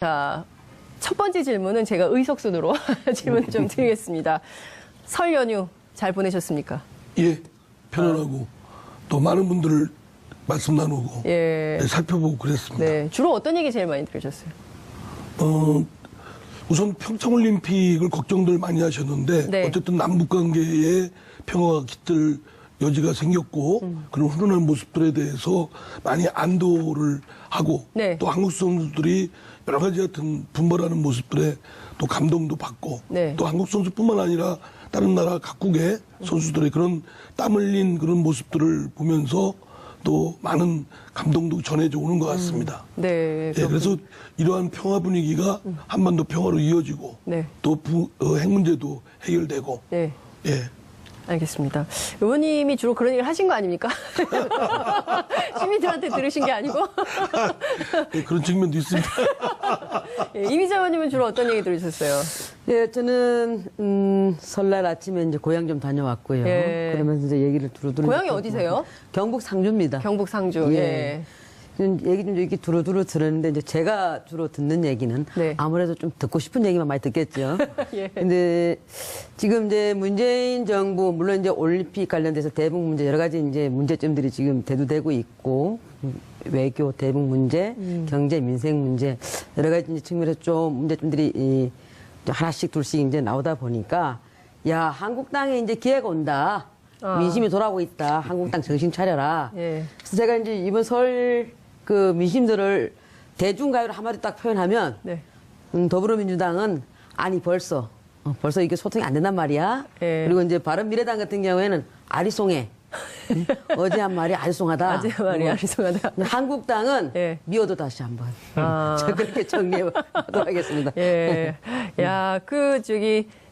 자, 첫 번째 질문은 제가 의석순으로 질문 좀 드리겠습니다. 설 연휴 잘 보내셨습니까? 예, 편안하고 또 많은 분들을 말씀 나누고 예. 네, 살펴보고 그랬습니다. 네, 주로 어떤 얘기 제일 많이 들으셨어요? 우선 평창올림픽을 걱정들 많이 하셨는데 네. 어쨌든 남북관계에 평화가 깃들 여지가 생겼고 그런 훈훈한 모습들에 대해서 많이 안도를 하고 네. 또 한국 선수들이 여러 가지 같은 분발하는 모습들에 또 감동도 받고 네. 또 한국 선수뿐만 아니라 다른 나라 각국의 선수들의 그런 땀 흘린 그런 모습들을 보면서 또 많은 감동도 전해져 오는 것 같습니다. 네, 예, 그래서 이러한 평화 분위기가 한반도 평화로 이어지고 네. 또 핵 문제도 해결되고 네. 예. 알겠습니다. 의원님이 주로 그런 얘기를 하신 거 아닙니까? 시민들한테 들으신 게 아니고. 예, 그런 측면도 있습니다. 예, 이미자 의원님은 주로 어떤 얘기 들으셨어요? 예, 저는 설날 아침에 이제 고향 좀 다녀왔고요. 예. 그러면서 이제 얘기를 두루두루. 고향이 듣고 어디세요? 경북 상주입니다. 경북 상주. 예. 얘기 좀 이렇게 두루두루 들었는데 이제 제가 주로 듣는 얘기는 네. 아무래도 좀 듣고 싶은 얘기만 많이 듣겠죠. 예. 근데 지금 이제 문재인 정부 물론 이제 올림픽 관련돼서 대북 문제 여러 가지 이제 문제점들이 지금 대두되고 있고 외교 대북 문제, 경제 민생 문제 여러 가지 이제 측면에서 좀 문제점들이 하나씩 둘씩 이제 나오다 보니까 야 한국당에 이제 기회가 온다. 민심이 돌아오고 있다. 한국당 정신 차려라. 예. 그래서 제가 이제 이번 설 그 민심들을 대중가요로 한마디 딱 표현하면 네. 더불어민주당은 아니 벌써 이게 소통이 안 된단 말이야. 예. 그리고 이제 바른미래당 같은 경우에는 아리송해. 어제 한 말이 아리송하다. 어제 한 말이 아리송하다. 한국당은 예. 미워도 다시 한번. 아. 저 그렇게 정리하도록 하겠습니다. 예. 야,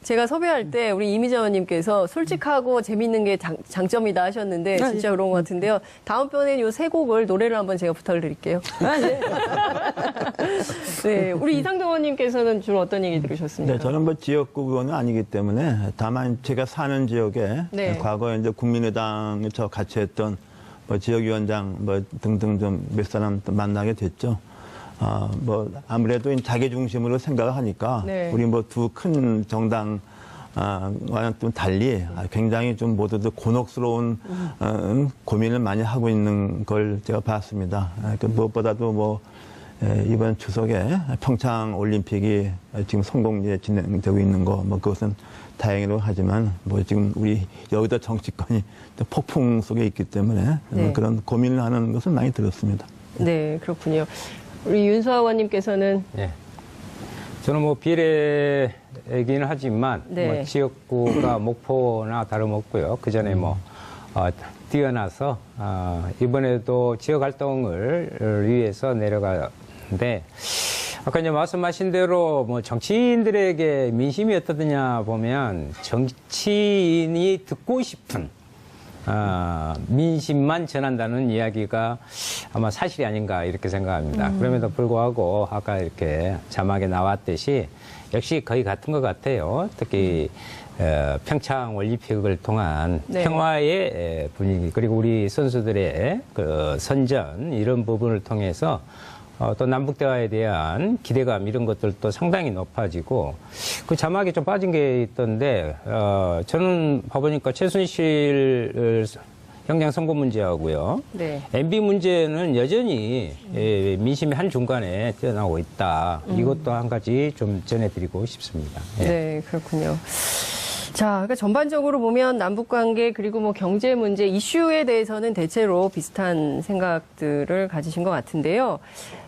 제가 섭외할 때 우리 이미자 의원님께서 솔직하고 재밌는 게 장점이다 하셨는데 진짜 그런 것 같은데요. 다음번엔 요 세 곡을 노래를 한번 제가 부탁을 드릴게요. 네. 우리 이상도 의원님께서는 주로 어떤 얘기 들으셨습니까? 네, 저는 뭐 지역구 의원은 아니기 때문에 다만 제가 사는 지역에 네. 과거에 이제 국민의당에서 같이 했던 뭐 지역위원장 뭐 등등 좀 몇 사람 또 만나게 됐죠. 뭐 아무래도 자기 중심으로 생각을 하니까 네. 우리 뭐 두 큰 정당 와는 좀 달리 굉장히 좀 모두들 곤혹스러운 고민을 많이 하고 있는 걸 제가 봤습니다. 무엇보다도 뭐 이번 추석에 평창 올림픽이 지금 성공리에 진행되고 있는 거 뭐 그것은 다행이라고 하지만 뭐 지금 우리 여기다 정치권이 폭풍 속에 있기 때문에 네. 그런 고민을 하는 것을 많이 들었습니다. 네, 그렇군요. 우리 윤수아 의원님께서는 예. 저는 뭐 비례이기는 하지만 네. 뭐 지역구가 목포나 다름없고요. 그 전에 뭐 뛰어나서 이번에도 지역 활동을 위해서 내려가는데 아까 이제 말씀하신 대로 뭐 정치인들에게 민심이 어떠느냐 보면 정치인이 듣고 싶은 민심만 전한다는 이야기가 아마 사실이 아닌가 이렇게 생각합니다. 그럼에도 불구하고 아까 이렇게 자막에 나왔듯이 역시 거의 같은 것 같아요. 특히 평창 올림픽을 통한 네. 평화의 분위기 그리고 우리 선수들의 그 선전 이런 부분을 통해서 또 남북대화에 대한 기대감 이런 것들도 상당히 높아지고 그 자막에 좀 빠진 게 있던데 저는 봐보니까 최순실 형량 선고 문제하고요. 네. MB 문제는 여전히 민심의 한 중간에 뛰어나오고 있다. 이것도 한 가지 좀 전해드리고 싶습니다. 예. 네, 그렇군요. 자, 그러니까 전반적으로 보면 남북관계 그리고 뭐 경제 문제 이슈에 대해서는 대체로 비슷한 생각들을 가지신 것 같은데요.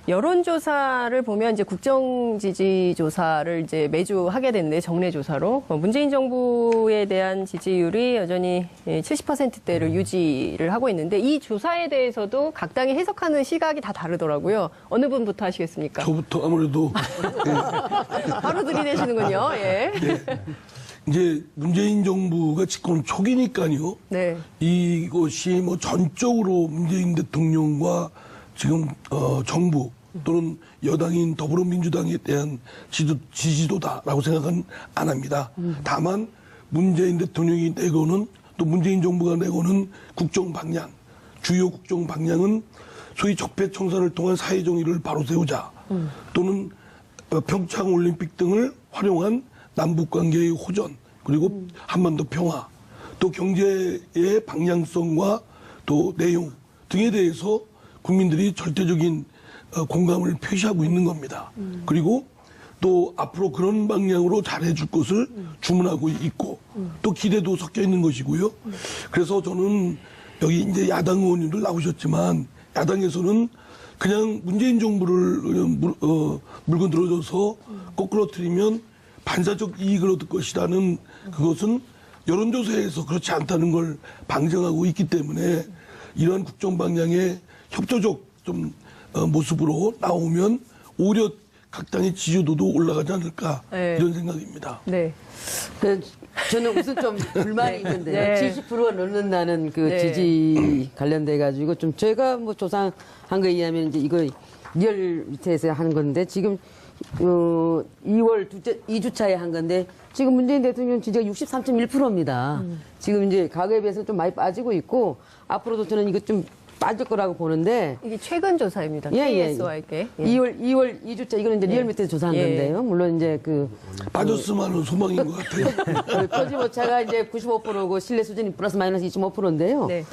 여론조사를 보면 이제 국정지지조사를 이제 매주 하게 되는데 정례조사로 문재인 정부에 대한 지지율이 여전히 70%대를 유지를 하고 있는데 이 조사에 대해서도 각 당이 해석하는 시각이 다 다르더라고요. 어느 분부터 하시겠습니까? 저부터 아무래도 바로 들이대시는군요. 예. 이제 문재인 정부가 집권 초기니까요. 네. 이것이 뭐 전적으로 문재인 대통령과 지금 정부 또는 여당인 더불어민주당에 대한 지지도다라고 생각은 안 합니다. 다만 문재인 대통령이 내고는 또 문재인 정부가 내고는 국정 방향, 주요 국정 방향은 소위 적폐청산을 통한 사회 정의를 바로 세우자 또는 평창 올림픽 등을 활용한 남북 관계의 호전, 그리고 한반도 평화, 또 경제의 방향성과 또 내용 등에 대해서 국민들이 절대적인 공감을 표시하고 있는 겁니다. 그리고 또 앞으로 그런 방향으로 잘해줄 것을 주문하고 있고 또 기대도 섞여 있는 것이고요. 그래서 저는 여기 이제 야당 의원님들 나오셨지만 야당에서는 그냥 문재인 정부를 물건 들어줘서 거꾸로뜨리면 반사적 이익을 얻을 것이라는 그것은 여론조사에서 그렇지 않다는 걸 방증하고 있기 때문에 이러한 국정 방향의 협조적 좀 모습으로 나오면 오히려 각 당의 지지도도 올라가지 않을까 네. 이런 생각입니다. 네. 저는 우선 좀 불만이 있는데요. 네. 70%가 넘는다는 그 네. 지지 관련돼 가지고 좀 제가 뭐 조사한 거에 의하면 이제 이거 리얼 밑에서 하는 건데 지금 2월 2주차에 한 건데 지금 문재인 대통령 지지가 63.1%입니다. 지금 이제 과거에 비해서 좀 많이 빠지고 있고 앞으로도 저는 이거 좀 빠질 거라고 보는데 이게 최근 조사입니다. 예. KSY께. 2월 2주차 이거는 이제 리얼 밑에서 조사한 예. 건데요. 물론 이제 빠졌으면 하는 소망인 것 같아요. 토지 오차가 이제 95%고 신뢰 수준이 플러스 마이너스 2.5%인데요. 네.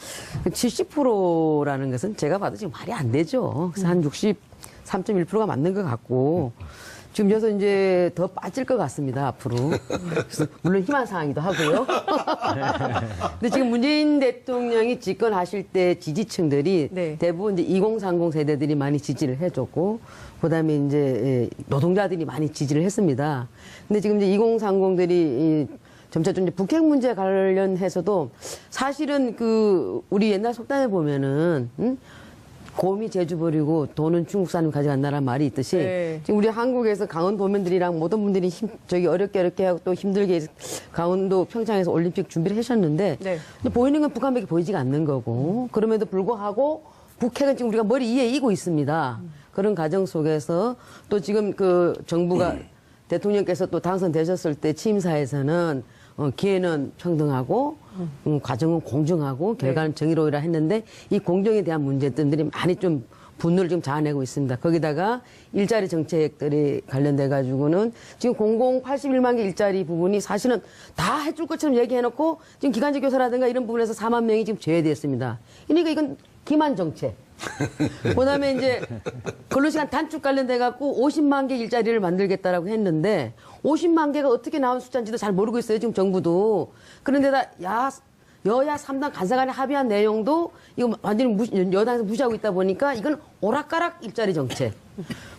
70%라는 것은 제가 봐도 지금 말이 안 되죠. 그래서 한 63.1%가 맞는 것 같고 지금 여기서 이제 더 빠질 것 같습니다, 앞으로. 그래서 물론 희망 사항이기도 하고요. 근데 지금 문재인 대통령이 집권하실 때 지지층들이 네. 대부분 이제 2030 세대들이 많이 지지를 해줬고, 그 다음에 이제 노동자들이 많이 지지를 했습니다. 근데 지금 이제 2030들이 점차 좀 이제 북핵 문제 관련해서도 사실은 우리 옛날 속담에 보면은, 곰이 제주 버리고 돈은 중국 사람 가져간다는 말이 있듯이 네. 지금 우리 한국에서 강원도민들이랑 모든 분들이 어렵게 하고 또 힘들게 강원도 평창에서 올림픽 준비를 하셨는데 네. 근데 보이는 건 북한밖에 보이지가 않는 거고 그럼에도 불구하고 북핵은 지금 우리가 머리 위에 이고 있습니다. 그런 과정 속에서 또 지금 정부가 대통령께서 또 당선되셨을 때 취임사에서는 기회는 평등하고 과정은 공정하고 결과는 정의로우라 했는데 이 공정에 대한 문제점들이 많이 좀 분노를 지금 자아내고 있습니다. 거기다가 일자리 정책들이 관련돼 가지고는 지금 공공 81만 개 일자리 부분이 사실은 다 해줄 것처럼 얘기해놓고 지금 기간제 교사라든가 이런 부분에서 4만 명이 지금 제외됐습니다. 그러니까 이건 기만 정책. 그다음에 이제 근로시간 단축 관련돼 갖고 50만 개 일자리를 만들겠다라고 했는데 50만 개가 어떻게 나온 숫자인지도 잘 모르고 있어요. 지금 정부도. 그런데다 여야 3당 간사간에 합의한 내용도 이거 완전히 여당에서 무시하고 있다 보니까 이건 오락가락 일자리 정책.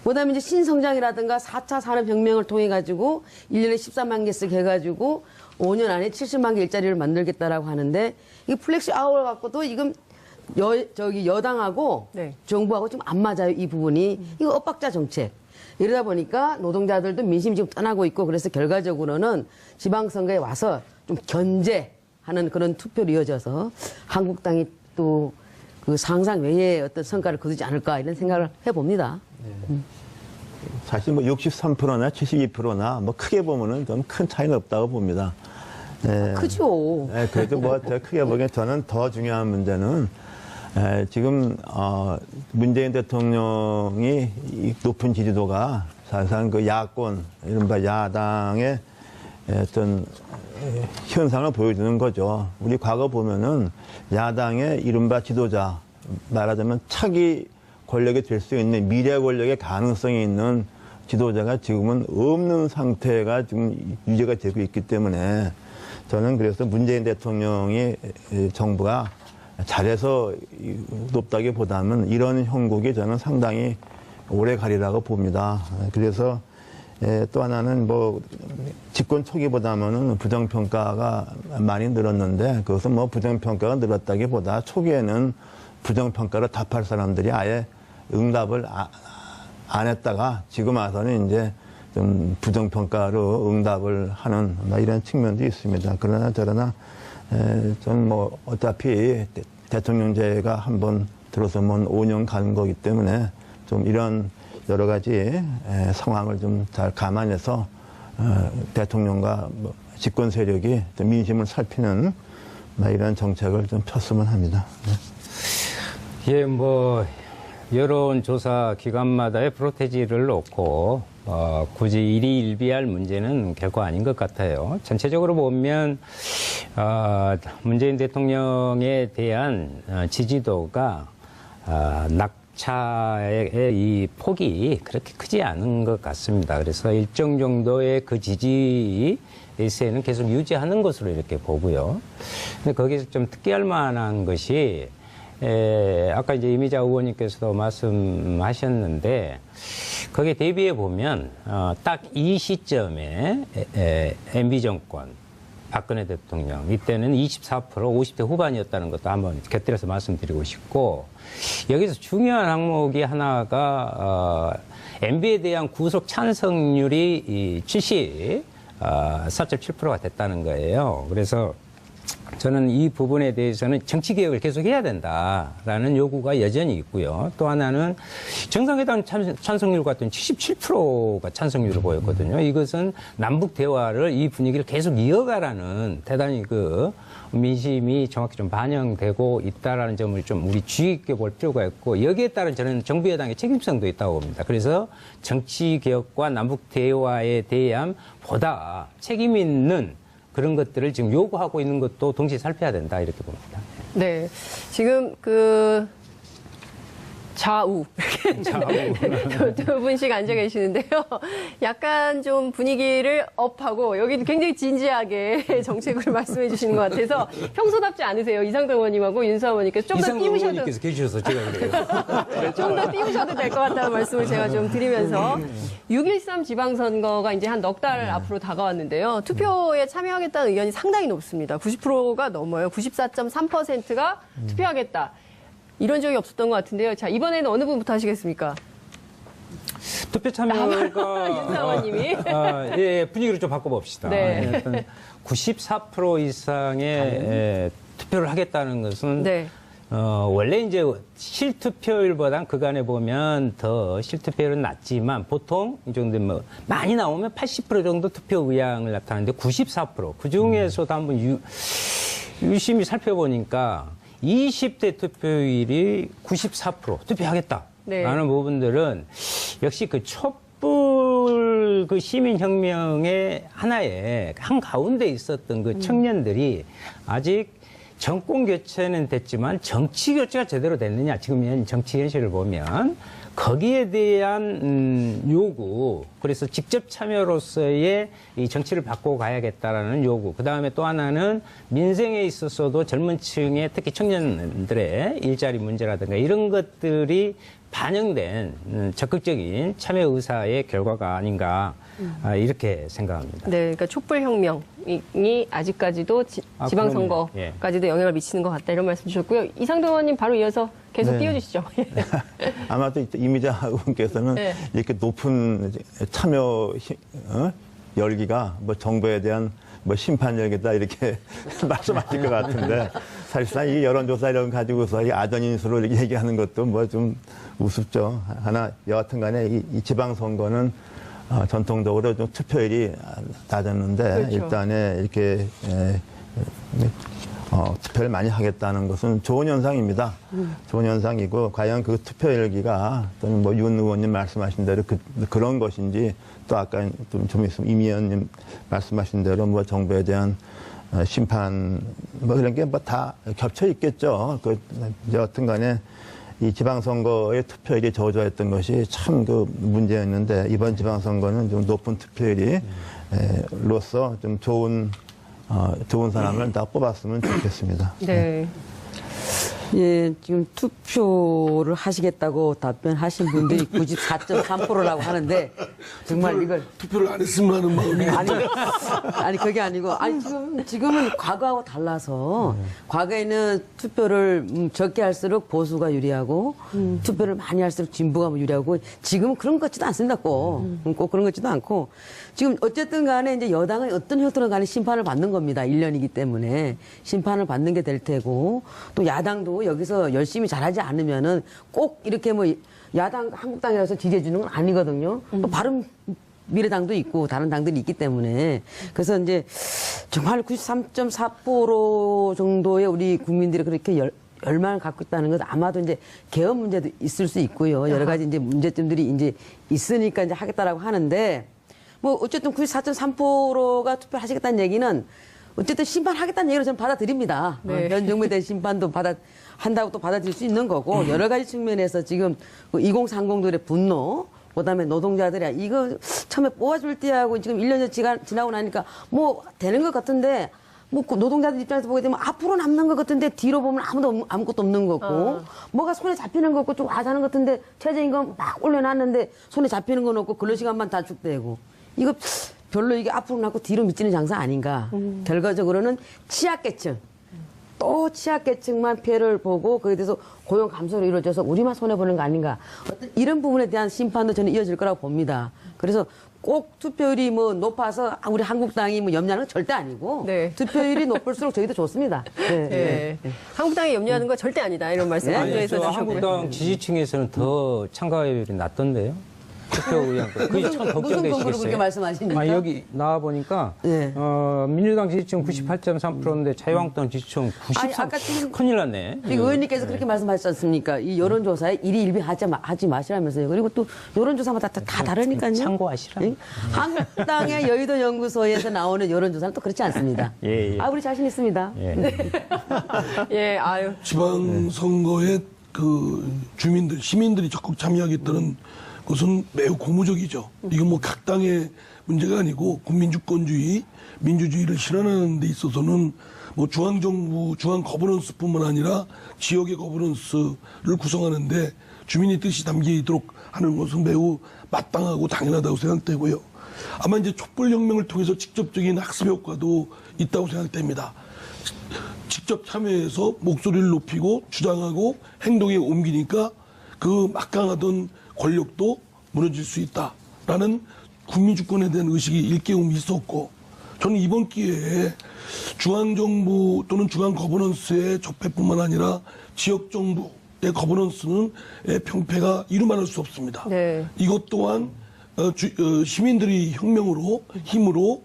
그다음에 이제 신성장이라든가 4차 산업혁명을 통해 가지고 1년에 13만 개씩 해가지고 5년 안에 70만 개 일자리를 만들겠다라고 하는데 이 플렉시 아워를 갖고도 이건 여당하고 네. 정부하고 좀 안 맞아요, 이 부분이. 이거 엇박자 정책. 이러다 보니까 노동자들도 민심이 지금 떠나고 있고 그래서 결과적으로는 지방선거에 와서 좀 견제하는 그런 투표로 이어져서 한국당이 또 상상 외의 어떤 성과를 거두지 않을까 이런 생각을 해봅니다. 사실 뭐 63%나 72%나 뭐 크게 보면은 좀 큰 차이는 없다고 봅니다. 네. 크죠. 네, 그래도 뭐 저 크게 보기엔 저는 더 중요한 문제는 지금 문재인 대통령이 이 높은 지지도가 사실상 야권, 이른바 야당의 어떤 현상을 보여주는 거죠. 우리 과거 보면은 야당의 이른바 지도자, 말하자면 차기 권력이 될 수 있는 미래 권력의 가능성이 있는 지도자가 지금은 없는 상태가 지금 유지가 되고 있기 때문에 저는 그래서 문재인 대통령이 정부가 잘해서 높다기보다는 이런 형국이 저는 상당히 오래 가리라고 봅니다. 그래서 또 하나는 뭐 집권 초기보다는 부정평가가 많이 늘었는데 그것은 뭐 부정평가가 늘었다기보다 초기에는 부정평가를 답할 사람들이 아예 응답을 안 했다가 지금 와서는 이제 좀 부정평가로 응답을 하는 이런 측면도 있습니다. 그러나 저러나 저는 뭐 어차피 대통령제가 한번 들어서면 5년 가는 거기 때문에 좀 이런 여러 가지 상황을 좀 잘 감안해서 대통령과 집권 세력이 민심을 살피는 이런 정책을 좀 폈으면 합니다. 예, 뭐 여론조사 기관마다의 프로테지를 놓고 굳이 일희일비할 문제는 결코 아닌 것 같아요. 전체적으로 보면 문재인 대통령에 대한 지지도가 낙차의 이 폭이 그렇게 크지 않은 것 같습니다. 그래서 일정 정도의 그 지지세는 계속 유지하는 것으로 이렇게 보고요. 근데 거기서 좀 특기할 만한 것이 아까 이제 이미자 의원님께서도 말씀하셨는데 거기에 대비해 보면 딱 이 시점에 MB 정권 박근혜 대통령 이때는 24% 50대 후반이었다는 것도 한번 곁들여서 말씀드리고 싶고 여기서 중요한 항목이 하나가 MB에 대한 구속 찬성률이 74.7%가 됐다는 거예요. 그래서 저는 이 부분에 대해서는 정치개혁을 계속해야 된다라는 요구가 여전히 있고요. 또 하나는 정상회담 찬성률 같은 77%가 찬성률을 보였거든요. 이것은 남북 대화를 이 분위기를 계속 이어가라는 대단히 그 민심이 정확히 좀 반영되고 있다라는 점을 좀 우리 주의 깊게 볼 필요가 있고 여기에 따른 저는 정부 여당의 책임성도 있다고 봅니다. 그래서 정치개혁과 남북 대화에 대한 보다 책임 있는 그런 것들을 지금 요구하고 있는 것도 동시에 살펴야 된다 이렇게 봅니다. 네, 지금 그 좌우 두 분씩 앉아 계시는데요. 약간 좀 분위기를 업하고 여기도 굉장히 진지하게 정책을 말씀해 주시는 것 같아서 평소답지 않으세요. 이상돈 의원님하고 윤수아 의원님께서 좀 더 띄우셔도 의원님께서 계셔서 제가 그래요. 좀 더 띄우셔도 될 것 같다는 말씀을 제가 좀 드리면서 6.13 지방선거가 이제 한 넉 달 앞으로 다가왔는데요. 투표에 참여하겠다는 의견이 상당히 높습니다. 90%가 넘어요. 94.3%가 투표하겠다. 이런 적이 없었던 것 같은데요. 자, 이번에는 어느 분부터 하시겠습니까? 투표 참여가 윤수아 의원님이. 예, 분위기를 좀 바꿔봅시다. 네. 94% 이상의 투표를 하겠다는 것은 네. 원래 이제 실투표율보단 그간에 보면 더 실투표율은 낮지만 보통 이 정도 뭐 많이 나오면 80% 정도 투표 의향을 나타내는데 94%. 그 중에서도 한번 유심히 살펴보니까 20대 투표율이 94% 투표하겠다라는 네. 부분들은 역시 그 촛불 그 시민혁명의 하나의 한가운데 있었던 그 청년들이 아직 정권 교체는 됐지만 정치 교체가 제대로 됐느냐 지금 정치 현실을 보면 거기에 대한 요구 그래서 직접 참여로서의 이 정치를 바꿔 가야겠다라는 요구 그다음에 또 하나는 민생에 있어서도 젊은 층의 특히 청년들의 일자리 문제라든가 이런 것들이 반영된 적극적인 참여 의사의 결과가 아닌가 이렇게 생각합니다. 네, 그러니까 촛불혁명이 아직까지도 지방선거까지도 영향을 미치는 것 같다 이런 말씀 주셨고요. 이상돈 의원님 바로 이어서 계속 네. 띄워주시죠. 아마도 이미자 의원께서는 네. 이렇게 높은 참여 열기가 뭐 정부에 대한 뭐 심판 열기다 이렇게 말씀하실 것 같은데 사실상 이 여론조사 이런 가지고서 이 아전인수로 이렇게 얘기하는 것도 뭐 좀 우습죠. 하나 여하튼 간에 이 지방선거는 전통적으로 좀 투표율이 낮았는데 그렇죠. 일단에 이렇게 투표를 많이 하겠다는 것은 좋은 현상입니다. 좋은 현상이고 과연 그 투표 열기가 또는 뭐 윤 의원님 말씀하신 대로 그런 것인지 또 아까 좀 있으면 임 의원님 말씀하신 대로 뭐 정부에 대한 심판 뭐 그런 게 뭐 다 겹쳐 있겠죠. 여하튼간에 이 지방선거의 투표율이 저조했던 것이 참 그 문제였는데 이번 지방선거는 좀 높은 투표율이로서 좀 좋은 사람을 다 뽑았으면 좋겠습니다. 네. 예, 지금 투표를 하시겠다고 답변하신 분들이 94.3%라고 하는데 정말 이걸 투표를 안 했으면 하는 마음이 아니 그게 아니고 지금은 과거하고 달라서 과거에는 투표를 적게 할수록 보수가 유리하고 투표를 많이 할수록 진보가 유리하고 지금은 그런 것 같지도 않습니다. 꼭 그런 것 같지도 않고 지금 어쨌든 간에 이제 여당은 어떤 형태로 간에 심판을 받는 겁니다. 1년이기 때문에 심판을 받는 게 될 테고 또 야당도 여기서 열심히 잘하지 않으면은 꼭 이렇게 뭐 야당 한국당이라서 지지해 주는 건 아니거든요. 또 바른 미래당도 있고 다른 당들이 있기 때문에 그래서 이제 정말 93.4% 정도의 우리 국민들이 그렇게 열망을 갖고 있다는 것 아마도 이제 개헌 문제도 있을 수 있고요. 여러 가지 이제 문제점들이 이제 있으니까 이제 하겠다라고 하는데 뭐 어쨌든 94.3%가 투표하시겠다는 얘기는 어쨌든 심판하겠다는 얘기를 저는 받아들입니다. 네. 현 정부에 대한 심판도 한다고 또 받아들일 수 있는 거고 여러 가지 측면에서 지금 2030들의 분노 그다음에 노동자들이 이거 처음에 뽑아줄 때하고 지금 1년이 지나고 나니까 뭐 되는 것 같은데 뭐 노동자들 입장에서 보게 되면 앞으로 남는 것 같은데 뒤로 보면 아무것도 없는 거고 뭐가 손에 잡히는 거 없고 좀 와자는 것 같은데 최저임금 막 올려놨는데 손에 잡히는 건 없고 근로시간만 단축되고 이거 별로 이게 앞으로 남고 뒤로 미치는 장사 아닌가. 결과적으로는 취약계층 또 취약계층만 피해를 보고 거기에 대해서 고용 감소로 이루어져서 우리만 손해보는 거 아닌가. 어떤 이런 부분에 대한 심판도 저는 이어질 거라고 봅니다. 그래서 꼭 투표율이 뭐 높아서 우리 한국당이 뭐 염려하는 건 절대 아니고 네. 투표율이 높을수록 저희도 좋습니다. 네. 예. 한국당이 염려하는 건 절대 아니다. 이런 말씀 네. 먼저에서 저 주셨고요. 한국당 지지층에서는 더 참가율이 낮던데요. 투표 의향. 그게 참 무슨 근거로 그렇게 걱정되시겠어요. 말씀하십니까? 여기 나와 보니까 네. 민주당 지지층 98.3%인데 자유한국당 지지층 아니, 93%. 아까 지금 큰일 났네. 지금 의원님께서 그렇게 말씀하셨지 않습니까? 이 여론조사에 일희일비 하지 마시라면서요. 그리고 또 여론조사마다 다 다르니까요. 참고하시라. 예? 한국당의 여의도 연구소에서 나오는 여론조사는 또 그렇지 않습니다. 예, 예. 우리 자신 있습니다. 예. 예, 아유. 지방선거에 그 주민들, 시민들이 적극 참여하겠다는 것은 매우 고무적이죠. 이건 뭐 각 당의 문제가 아니고 국민주권주의, 민주주의를 실현하는 데 있어서는 뭐 중앙정부, 중앙 거버넌스뿐만 아니라 지역의 거버넌스를 구성하는데 주민의 뜻이 담겨 있도록 하는 것은 매우 마땅하고 당연하다고 생각되고요. 아마 이제 촛불혁명을 통해서 직접적인 학습 효과도 있다고 생각됩니다. 직접 참여해서 목소리를 높이고 주장하고 행동에 옮기니까 그 막강하던 권력도 무너질 수 있다라는 국민주권에 대한 의식이 일깨움이 있었고 저는 이번 기회에 중앙정부 또는 중앙 거버넌스의 적폐뿐만 아니라 지역정부의 거버넌스는 평패가 이루말할 수 없습니다. 네. 이것 또한 시민들이 혁명으로 힘으로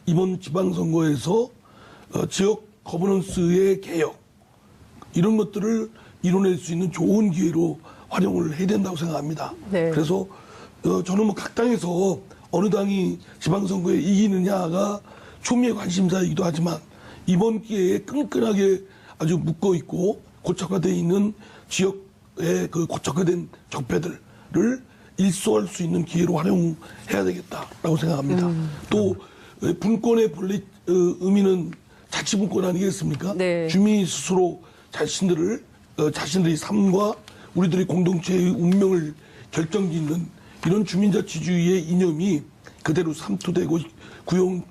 이번 지방선거에서 지역 거버넌스의 개혁 이런 것들을 이뤄낼 수 있는 좋은 기회로 활용을 해야 된다고 생각합니다. 네. 그래서 저는 뭐 각 당에서 어느 당이 지방선거에 이기느냐가 초미의 관심사이기도 하지만 이번 기회에 끈끈하게 아주 묶어 있고 고착화되어 있는 지역의 그 고착화된 적폐들을 일소할 수 있는 기회로 활용해야 되겠다라고 생각합니다. 또 분권의 본래 의미는 자치분권 아니겠습니까? 네. 주민이 스스로 자신들의 삶과 우리들의 공동체의 운명을 결정짓는 이런 주민자치주의의 이념이 그대로 삼투되고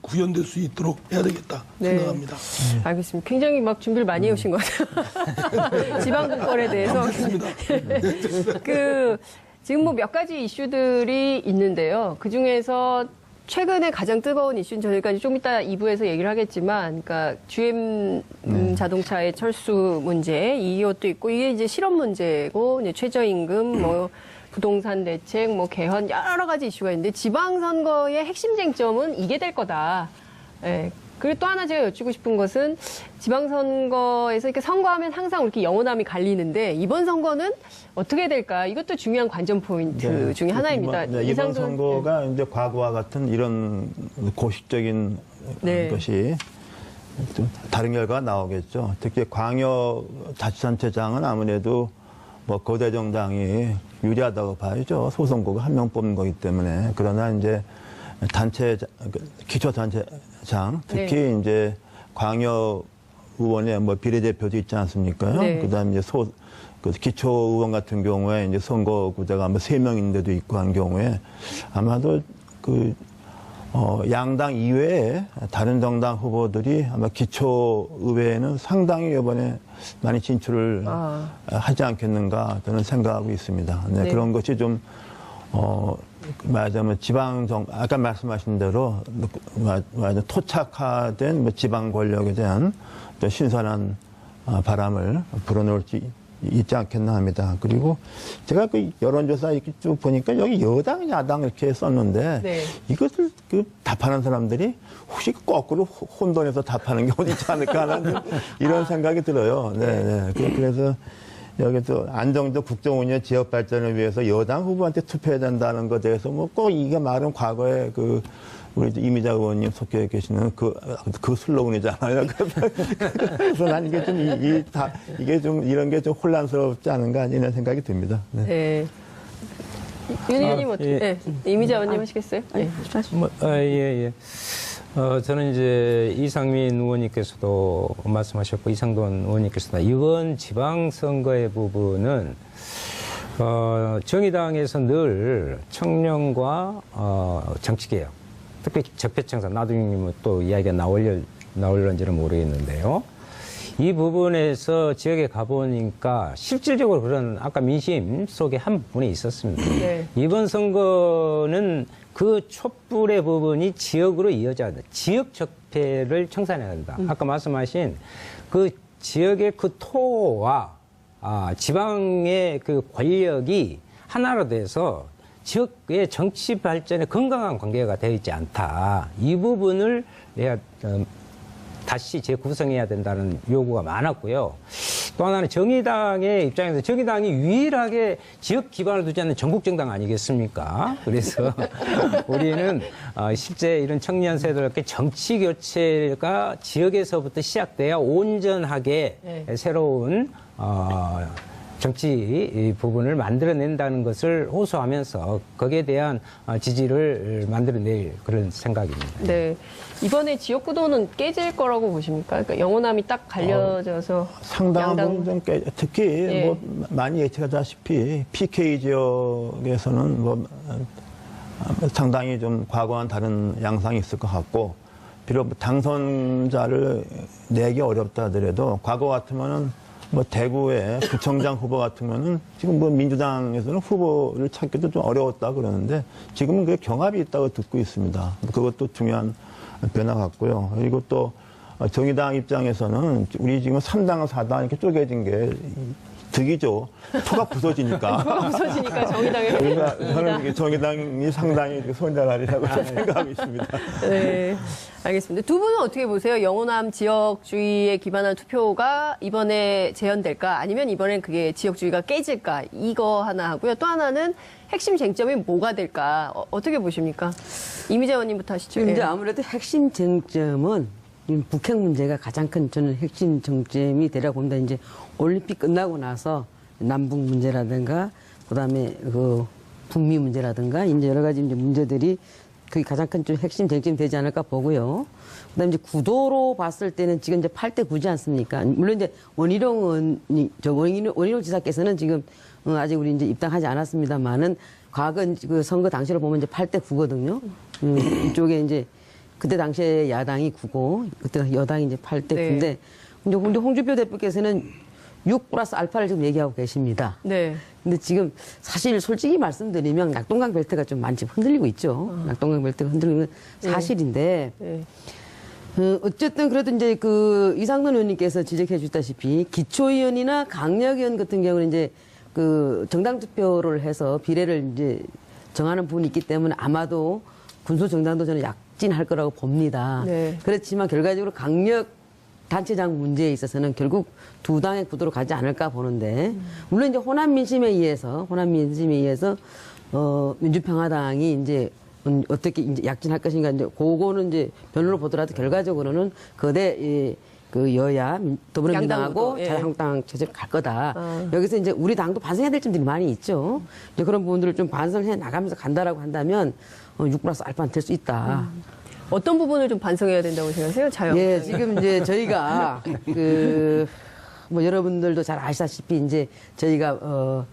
구현될 수 있도록 해야 되겠다 생각합니다. 알겠습니다. 굉장히 막 준비를 많이 해오신 것 같아요. 지방분권에 대해서. 지금 뭐 몇 가지 이슈들이 있는데요. 그 중에서 최근에 가장 뜨거운 이슈는 저희가 좀 이따 2부에서 얘기를 하겠지만, 그러니까 GM 자동차의 철수 문제, 이것도 있고, 이게 이제 실업 문제고, 이제 최저임금, 뭐, 부동산 대책, 뭐, 개헌, 여러 가지 이슈가 있는데, 지방선거의 핵심 쟁점은 이게 될 거다. 예. 그리고 또 하나 제가 여쭙고 싶은 것은 지방선거에서 이렇게 선거하면 항상 이렇게 영호남이 갈리는데 이번 선거는 어떻게 될까? 이것도 중요한 관전 포인트 중에 하나입니다. 이번 선거가 이제 과거와 같은 이런 고식적인 것이 좀 다른 결과가 나오겠죠. 특히 광역자치단체장은 아무래도 뭐 거대 정당이 유리하다고 봐야죠. 소선거가 한 명 뽑는 거기 때문에. 그러나 이제 기초단체장, 특히 이제 광역 의원의 뭐 비례대표도 있지 않습니까요? 네. 그 다음에 이제 기초의원 같은 경우에 이제 선거구제가 뭐 3명인데도 있고 한 경우에 아마도 양당 이외에 다른 정당 후보들이 아마 기초의회에는 상당히 이번에 많이 진출을 하지 않겠는가 저는 생각하고 있습니다. 네, 네. 그런 것이 좀, 말하자면 아까 말씀하신 대로, 토착화된 지방 권력에 대한 또 신선한 바람을 불어넣을 수 있지 않겠나 합니다. 그리고 제가 그 여론조사 이렇게 쭉 보니까 여기 여당, 야당 이렇게 썼는데 네. 이것을 답하는 사람들이 혹시 거꾸로 혼돈해서 답하는 경우도 있지 않을까 하는 이런 생각이 들어요. 네, 네. 그래서 여기서 안정적 국정운영 지역 발전을 위해서 여당 후보한테 투표해야 된다는 것에 대해서 뭐 꼭 이게 말은 과거에 그 우리 이미자 의원님 속해 계시는 그 슬로건이잖아요. 그래서 난 이게 좀 이게 좀 이런 게 좀 혼란스럽지 않은가 이런 생각이 듭니다. 네. 네. 윤 의원님 어떻게? 네. 이미자 의원님 하시겠어요? 네. 예. 저는 이제 이상민 의원님께서도 말씀하셨고 이상돈 의원님께서도 이번 지방선거의 부분은 정의당에서 늘 청년과 정치개혁, 특히 적폐청산, 나중에 또 이야기가 나올런지는 모르겠는데요. 이 부분에서 지역에 가보니까 실질적으로 그런 아까 민심 속에 한 부분이 있었습니다. 네. 이번 선거는 그 촛불의 부분이 지역으로 이어져야 한다. 지역 적폐를 청산해야 한다. 아까 말씀하신 그 지역의 그 토와 지방의 그 권력이 하나로 돼서 지역의 정치 발전에 건강한 관계가 되어 있지 않다. 이 부분을 다시 재구성해야 된다는 요구가 많았고요. 또 하나는 정의당의 입장에서 정의당이 유일하게 지역 기반을 두지 않는 전국 정당 아니겠습니까? 그래서 우리는 실제 이런 청년 세대들께 정치 교체가 지역에서부터 시작돼야 온전하게 네. 새로운 정치 부분을 만들어낸다는 것을 호소하면서 거기에 대한 지지를 만들어낼 그런 생각입니다. 네. 이번에 지역구도는 깨질 거라고 보십니까? 그러니까 영호남이 딱 갈려져서 상당한 부분 좀 특히 예. 뭐 많이 예측하다시피 PK 지역에서는 뭐 상당히 좀 과거와는 다른 양상이 있을 것 같고 비록 당선자를 내기 어렵다 하더라도 과거 같으면은 뭐 대구의 구청장 후보 같으면은 지금 뭐 민주당에서는 후보를 찾기도 좀 어려웠다 그러는데 지금은 그 경합이 있다고 듣고 있습니다. 그것도 중요한 변화 같고요. 그리고 또 정의당 입장에서는 우리 지금 3당, 4당 이렇게 쪼개진 게 득이죠. 표가 부서지니까. 부서지니까 정의당에. 그러니까 저는 이게 정의당이 상당히 손자랄이라고 생각하고 있습니다. 네, 알겠습니다. 두 분은 어떻게 보세요? 영호남 지역주의에 기반한 투표가 이번에 재현될까? 아니면 이번엔 그게 지역주의가 깨질까? 이거 하나 하고요. 또 하나는 핵심 쟁점이 뭐가 될까? 어떻게 보십니까? 이미자 의원님부터 하시죠. 지금 이제 예. 아무래도 핵심 쟁점은 북핵 문제가 가장 큰 저는 핵심 쟁점이 되라고 봅니다. 이제 올림픽 끝나고 나서 남북 문제라든가 그다음에 그 북미 문제라든가 이제 여러 가지 이제 문제들이 그게 가장 큰 좀 핵심 쟁점이 되지 않을까 보고요. 그다음에 이제 구도로 봤을 때는 지금 이제 8대 9지 않습니까? 물론 이제 원희룡 지사께서는 지금 아직 우리 이제 입당하지 않았습니다만은 과거 그 선거 당시로 보면 이제 8대 9거든요. 이쪽에 이제 그때 당시에 야당이 9고 그때 여당이 이제 8대 9인데 네. 근데 홍준표 대표께서는 6+알파를 지금 얘기하고 계십니다. 네. 근데 지금 사실 솔직히 말씀드리면 낙동강 벨트가 좀 많이 흔들리고 있죠. 낙동강 벨트가 흔들리는 사실인데 네. 어쨌든 그래도 이제 그 이상돈 의원님께서 지적해 주셨다시피 기초의원이나 강력의원 같은 경우는 이제 그 정당 투표를 해서 비례를 이제 정하는 부분이 있기 때문에 아마도 군소 정당도 저는 약진할 거라고 봅니다. 네. 그렇지만 결과적으로 강력 단체장 문제에 있어서는 결국 두 당의 구도로 가지 않을까 보는데 물론 이제 호남 민심에 의해서 민주평화당이 이제 어떻게 이제 약진할 것인가 이제 그거는 이제 변론을 보더라도 결과적으로는 거대 그 여야 더불어민주당하고 양당으로, 예. 자유한국당 체제로 갈 거다. 여기서 이제 우리 당도 반성해야 될 점들이 많이 있죠. 이제 그런 부분들을 좀 반성해 나가면서 간다라고 한다면 6+알파는 될 수 있다. 어떤 부분을 좀 반성해야 된다고 생각하세요? 자유한국당이. 예, 지금 이제 저희가 뭐 여러분들도 잘 아시다시피 이제 저희가 뭐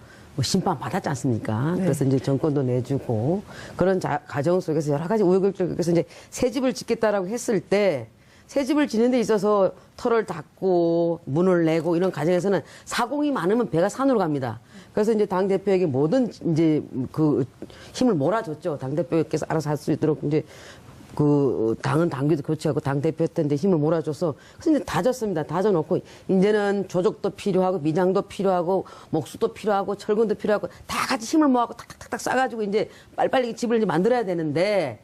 심판 받았지 않습니까? 네. 그래서 이제 정권도 내주고 그런 과정 속에서 여러 가지 우여곡절 속에서 이제 새 집을 짓겠다라고 했을 때 새 집을 짓는 데 있어서 털을 닫고 문을 내고 이런 과정에서는 사공이 많으면 배가 산으로 갑니다. 그래서 이제 당 대표에게 모든 이제 그 힘을 몰아줬죠. 당 대표께서 알아서 할 수 있도록 이제 그 당은 당규도 교체하고 당 대표한테 힘을 몰아줘서 그래서 이제 다졌습니다. 다져놓고 이제는 조직도 필요하고 미장도 필요하고 목수도 필요하고 철근도 필요하고 다 같이 힘을 모아고 탁탁탁탁 싸가지고 이제 빨리빨리 집을 이제 만들어야 되는데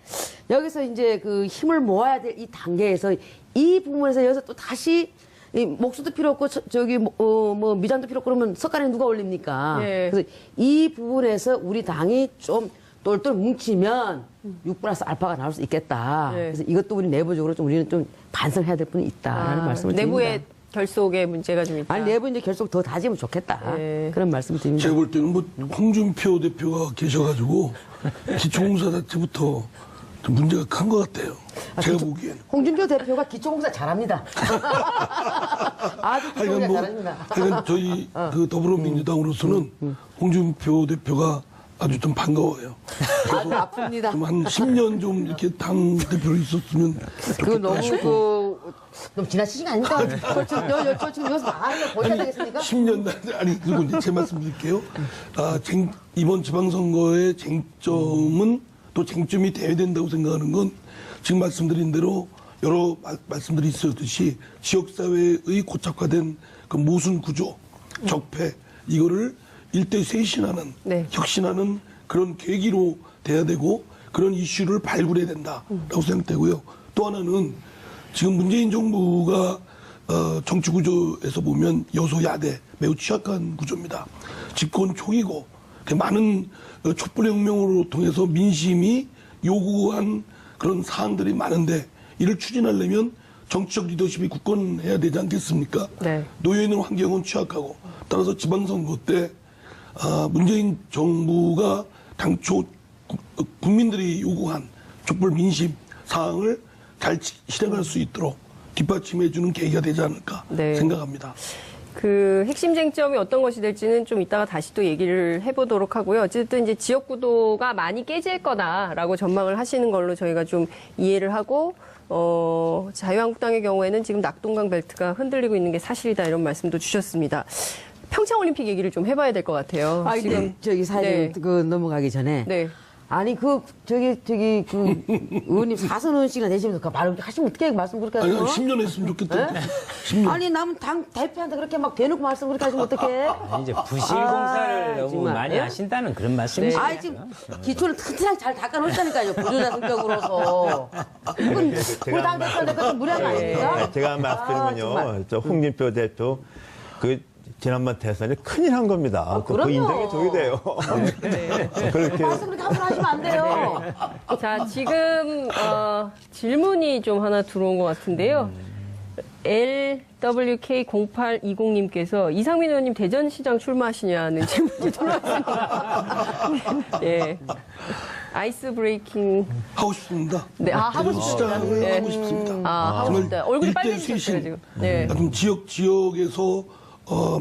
여기서 이제 그 힘을 모아야 될 이 단계에서 이 부분에서 여기서 또 다시 이 목수도 필요 없고 저기 뭐 미장도 필요 없고 그러면 석가래 누가 올립니까? 예. 그래서 이 부분에서 우리 당이 좀 똘똘 뭉치면 6+알파가 나올 수 있겠다. 예. 그래서 이것도 우리 내부적으로 좀 우리는 좀 반성해야 될 부분이 있다라는 말씀을 드립니다. 내부의 결속에 문제가 좀 있다. 아니 내부 이제 결속 더 다지면 좋겠다. 예. 그런 말씀을 드립니다. 제가 볼 때는 뭐 홍준표 대표가 계셔가지고 기초공사 자체부터 좀 문제가 큰 것 같아요. 제가 보기에는. 홍준표 대표가 기초공사 잘합니다. 아주 기초공사 잘합니다. 하여간 저희 그 더불어민주당으로서는 홍준표 대표가 아주 좀 반가워요. 아주 아픕니다. 좀 한 10년 좀 이렇게 당 대표로 있었으면 그거 좋겠다 너무 싶고. 너무 지나치신 거 아닙니까? 저 지금 여기서 말하는 거 보셔야 되겠습니까? 10년 아니 그리고 이제 제 말씀 드릴게요. 이번 지방선거의 쟁점은 또 쟁점이 돼야 된다고 생각하는 건 지금 말씀드린 대로 여러 말씀들이 있었듯이 지역사회의 고착화된 그 모순 구조, 적폐 이거를 일대 쇄신하는 네. 혁신하는 그런 계기로 돼야 되고 그런 이슈를 발굴해야 된다라고 생각되고요. 또 하나는 지금 문재인 정부가 정치 구조에서 보면 여소야대 매우 취약한 구조입니다. 집권 초기고 많은 촛불혁명으로 통해서 민심이 요구한 그런 사항들이 많은데 이를 추진하려면 정치적 리더십이 굳건해야 되지 않겠습니까? 네. 놓여있는 환경은 취약하고 따라서 지방선거 때 문재인 정부가 당초 국민들이 요구한 촛불 민심 사항을 잘 실행할 수 있도록 뒷받침해주는 계기가 되지 않을까 네. 생각합니다. 그 핵심 쟁점이 어떤 것이 될지는 좀 이따가 다시 또 얘기를 해보도록 하고요. 어쨌든 이제 지역 구도가 많이 깨질 거다라고 전망을 하시는 걸로 저희가 좀 이해를 하고, 자유한국당의 경우에는 지금 낙동강 벨트가 흔들리고 있는 게 사실이다 이런 말씀도 주셨습니다. 평창올림픽 얘기를 좀 해봐야 될 것 같아요. 아, 지금 저기 사진 네. 그 넘어가기 전에 네. 아니 저기 그 의원님 사선 의원씩이나 되시면서 그 말을 하시면 어떻게 말씀 그렇게 아니, 하세요? 10년 했으면 좋겠다. 10년. 아니 남은 당 대표한테 그렇게 막 대놓고 말씀 그렇게 하시면 어떡해? 이제 부실공사를 너무 정말. 많이 예? 하신다는 그런 말씀이시죠. 아이 지금 기초를 튼튼하게 잘 닦아놓았다니까요. 구조자 성격으로서. 이건 우리 당 대표한테 그것도 무리한 거 아닙니까? 제가 말씀드리면요, 저 홍준표 대표 그 지난번 대선에 큰일 한 겁니다. 그 그럼요. 인정이 저기 돼요. 그렇게 말씀 그렇게 함부로 하시면 안 돼요. 자, 지금 질문이 좀 하나 들어온 것 같은데요. LWK0820님께서 이상민 의원님 대전시장 출마하시냐는 질문이 들어왔습니다. 예. 아이스 브레이킹. 하고 싶습니다. 네, 하고 싶습니다. 시장을 네. 하고 싶습니다. 하고 정말 싶다. 얼굴이 일대 빨개지셨어요, 쇄신. 지금. 네. 좀 지역에서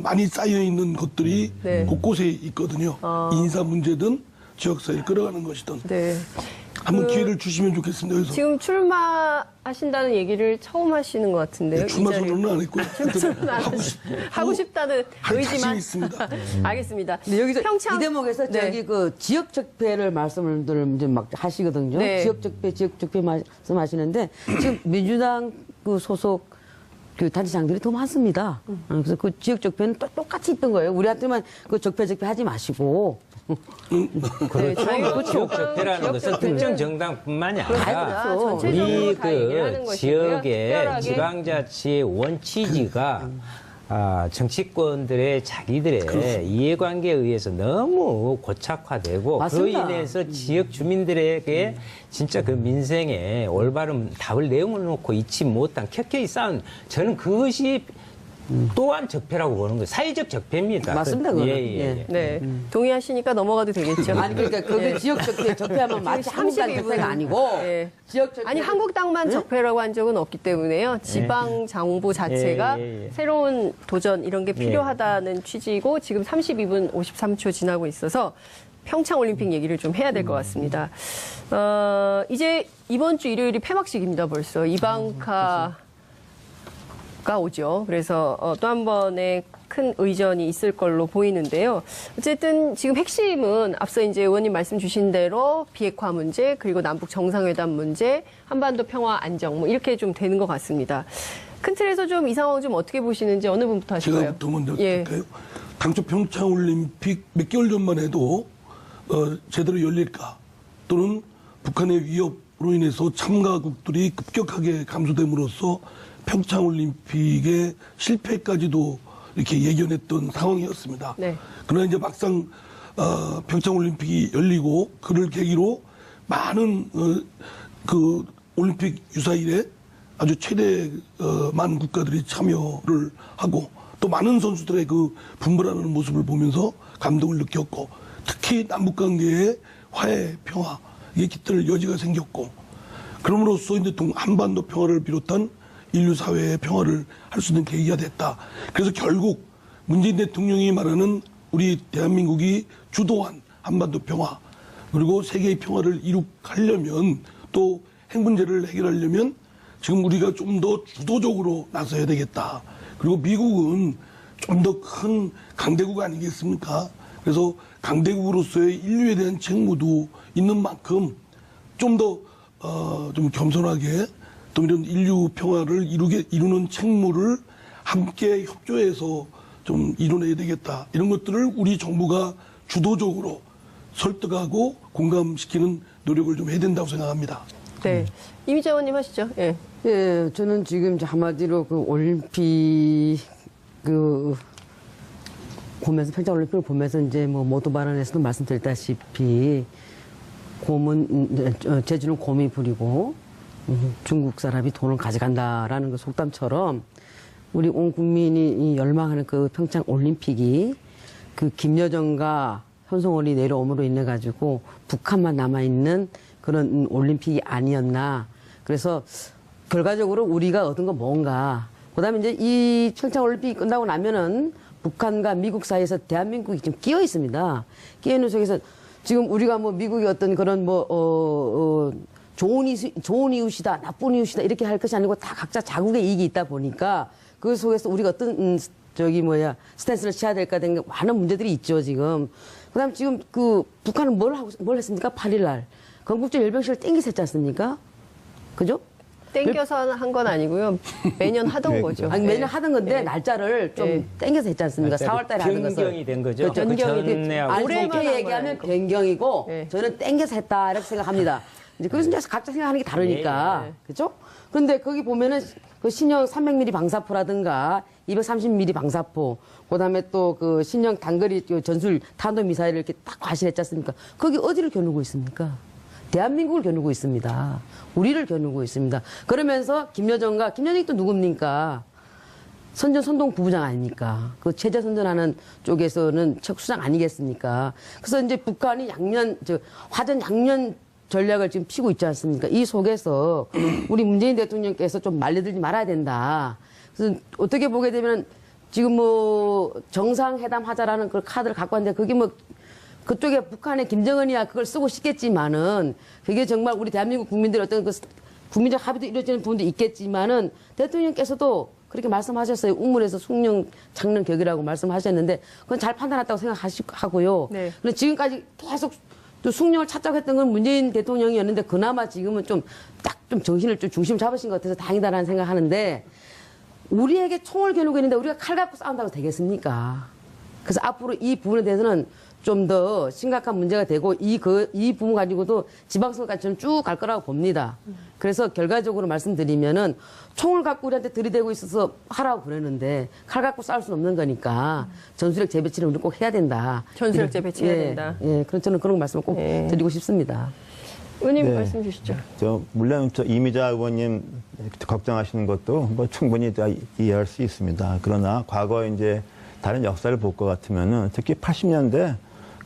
많이 쌓여 있는 것들이 네. 곳곳에 있거든요. 인사 문제든 지역사회 끌어가는 것이든 네. 한번 기회를 주시면 좋겠습니다. 그래서 지금 출마하신다는 얘기를 처음 하시는 것 같은데요. 출마 이 자리에. 선언은 안 했고요. 출마는 안 하고 싶다는 할 자신 의지만. 있습니다. 알겠습니다. 근데 여기서 평창 이 대목에서 네. 저기 그 지역 적폐를 말씀을 이제 막 하시거든요. 네. 지역 적폐 말씀하시는데 지금 민주당 그 소속 그 단체장들이 더 많습니다. 그래서 그 지역 적폐는 똑같이 있던 거예요. 우리한테만 그 적폐 하지 마시고. 네, 지역 적폐라는 것은 특정 정당뿐만이 아니라 그렇죠. 전체적으로 우리 다 얘기하는 그 것이고요. 지역의 특별하게. 지방자치의 원취지가 정치권들의 자기들의 이해관계에 의해서 너무 고착화되고 맞습니다. 그로 인해서 지역 주민들에게 진짜 그 민생에 올바른 답을 내용을 놓고 잊지 못한 켜켜이 쌓은 저는 그것이 또한 적폐라고 보는 거예요. 사회적 적폐입니다. 맞습니다, 그거는. 예. 네. 동의하시니까 넘어가도 되겠죠. 아니 그러니까 그 지역 적폐하면 마치 한국당 32분. 적폐가 아니고 네. 지역 적폐 아니 한국당만 적폐라고 한 적은 없기 때문에요. 지방 정부 자체가 예. 새로운 도전 이런 게 필요하다는 취지고 지금 32분 53초 지나고 있어서 평창 올림픽 얘기를 좀 해야 될 것 같습니다. 이제 이번 주 일요일이 폐막식입니다. 벌써 이방카가 오죠. 그래서 또 한 번의 큰 의전이 있을 걸로 보이는데요. 어쨌든 지금 핵심은 앞서 이제 의원님 말씀 주신 대로 비핵화 문제 그리고 남북 정상회담 문제, 한반도 평화 안정 뭐 이렇게 좀 되는 것 같습니다. 큰 틀에서 좀 이 상황 좀 어떻게 보시는지 어느 분부터 하실까요? 제가부터 먼저 예. 할까요? 당초 평창올림픽 몇 개월 전만 해도 제대로 열릴까 또는 북한의 위협으로 인해서 참가국들이 급격하게 감소됨으로써 평창올림픽의 실패까지도 이렇게 예견했던 상황이었습니다. 네. 그러나 이제 막상 평창올림픽이 열리고 그를 계기로 많은 그 올림픽 유사일에 아주 최대 많은 국가들이 참여를 하고 또 많은 선수들의 그 분발하는 모습을 보면서 감동을 느꼈고 특히 남북관계의 화해, 평화 이게 깃들 여지가 생겼고 그럼으로써 이제 한반도 평화를 비롯한 인류 사회의 평화를 할 수 있는 계기가 됐다. 그래서 결국 문재인 대통령이 말하는 우리 대한민국이 주도한 한반도 평화 그리고 세계의 평화를 이룩하려면 또 핵 문제를 해결하려면 지금 우리가 좀 더 주도적으로 나서야 되겠다. 그리고 미국은 좀 더 큰 강대국 아니겠습니까? 그래서 강대국으로서의 인류에 대한 책무도 있는 만큼 좀 더 좀 겸손하게 또 이런 인류 평화를 이루는 책무를 함께 협조해서 좀 이뤄내야 되겠다. 이런 것들을 우리 정부가 주도적으로 설득하고 공감시키는 노력을 좀 해야 된다고 생각합니다. 네. 이미자 의원님 하시죠. 예. 예, 저는 지금 이제 한마디로 그 올림픽 보면서 평창올림픽을 보면서 이제 뭐 모두 발언에서도 말씀드렸다시피 제주는 곰이 부리고 중국 사람이 돈을 가져간다라는 그 속담처럼 우리 온 국민이 열망하는 그 평창올림픽이 그 김여정과 현송월이 내려옴으로 인해 가지고 북한만 남아있는 그런 올림픽이 아니었나. 그래서 결과적으로 우리가 얻은 건 뭔가. 그 다음에 이제 이 평창올림픽이 끝나고 나면은 북한과 미국 사이에서 대한민국이 좀 끼어 있습니다. 끼어 있는 속에서 지금 우리가 뭐 미국이 어떤 그런 좋은 이웃이다, 나쁜 이웃이다 이렇게 할 것이 아니고 다 각자 자국의 이익이 있다 보니까 그 속에서 우리가 어떤 스탠스를 취해야 될까 된 많은 문제들이 있죠 지금. 그다음 지금 그 북한은 뭘 했습니까? 8일날 건국절 열병식을 땡겨서 했지 않습니까? 그죠? 땡겨서 한 건 아니고요. 매년 하던 거죠. 아니, 매년 하던 건데 네. 날짜를 좀 땡겨서 했지 않습니까? 4월달에 하는 것을. 변경이 된 거죠. 그렇죠. 변경이 올해만 한 얘기하면 건 변경이고 네. 저는 땡겨서 했다 이렇게 생각합니다. 이제 그래서 이제 각자 생각하는 게 다르니까 네. 그렇죠? 그런데 거기 보면은 그 신형 300mm 방사포라든가 230mm 방사포, 그다음에 또 그 신형 단거리 전술 탄도 미사일을 이렇게 딱 과시했지 않습니까? 거기 어디를 겨누고 있습니까? 대한민국을 겨누고 있습니다. 우리를 겨누고 있습니다. 그러면서 김여정이 또 누굽니까? 선동 부부장 아닙니까? 그 체제 선전하는 쪽에서는 척수장 아니겠습니까? 그래서 이제 북한이 화전 양면 전략을 지금 피고 있지 않습니까? 이 속에서 우리 문재인 대통령께서 좀 말려들지 말아야 된다. 그래서 어떻게 보게 되면 지금 뭐 정상회담 하자라는 그 카드를 갖고 왔는데 그게 뭐 그쪽에 북한의 김정은이야 그걸 쓰고 싶겠지만은 그게 정말 우리 대한민국 국민들의 어떤 그 국민적 합의도 이루어지는 부분도 있겠지만은 대통령께서도 그렇게 말씀하셨어요. 우물에서 숭령 창는 격이라고 말씀하셨는데 그건 잘 판단했다고 생각하고요. 네. 그런데 지금까지 계속 또 숭령을 찾자고 했던 건 문재인 대통령이었는데 그나마 지금은 좀 정신을 좀 중심 잡으신 것 같아서 다행이다라는 생각하는데 우리에게 총을 겨누고 있는데 우리가 칼 갖고 싸운다고 되겠습니까? 그래서 앞으로 이 부분에 대해서는 좀 더 심각한 문제가 되고 이 부분 가지고도 지방선거까지 저는 쭉 갈 거라고 봅니다. 그래서 결과적으로 말씀드리면은 총을 갖고 우리한테 들이대고 있어서 하라고 그러는데 칼 갖고 싸울 수는 없는 거니까 전술핵 재배치를 우리 꼭 해야 된다. 전술핵 재배치해야 된다. 예, 그래서 저는 그런 말씀을 꼭 예. 드리고 싶습니다. 의원님 네. 말씀 주시죠. 물론 이미자 의원님 걱정하시는 것도 뭐 충분히 다 이해할 수 있습니다. 그러나 과거 이제 다른 역사를 볼 것 같으면은 특히 80년대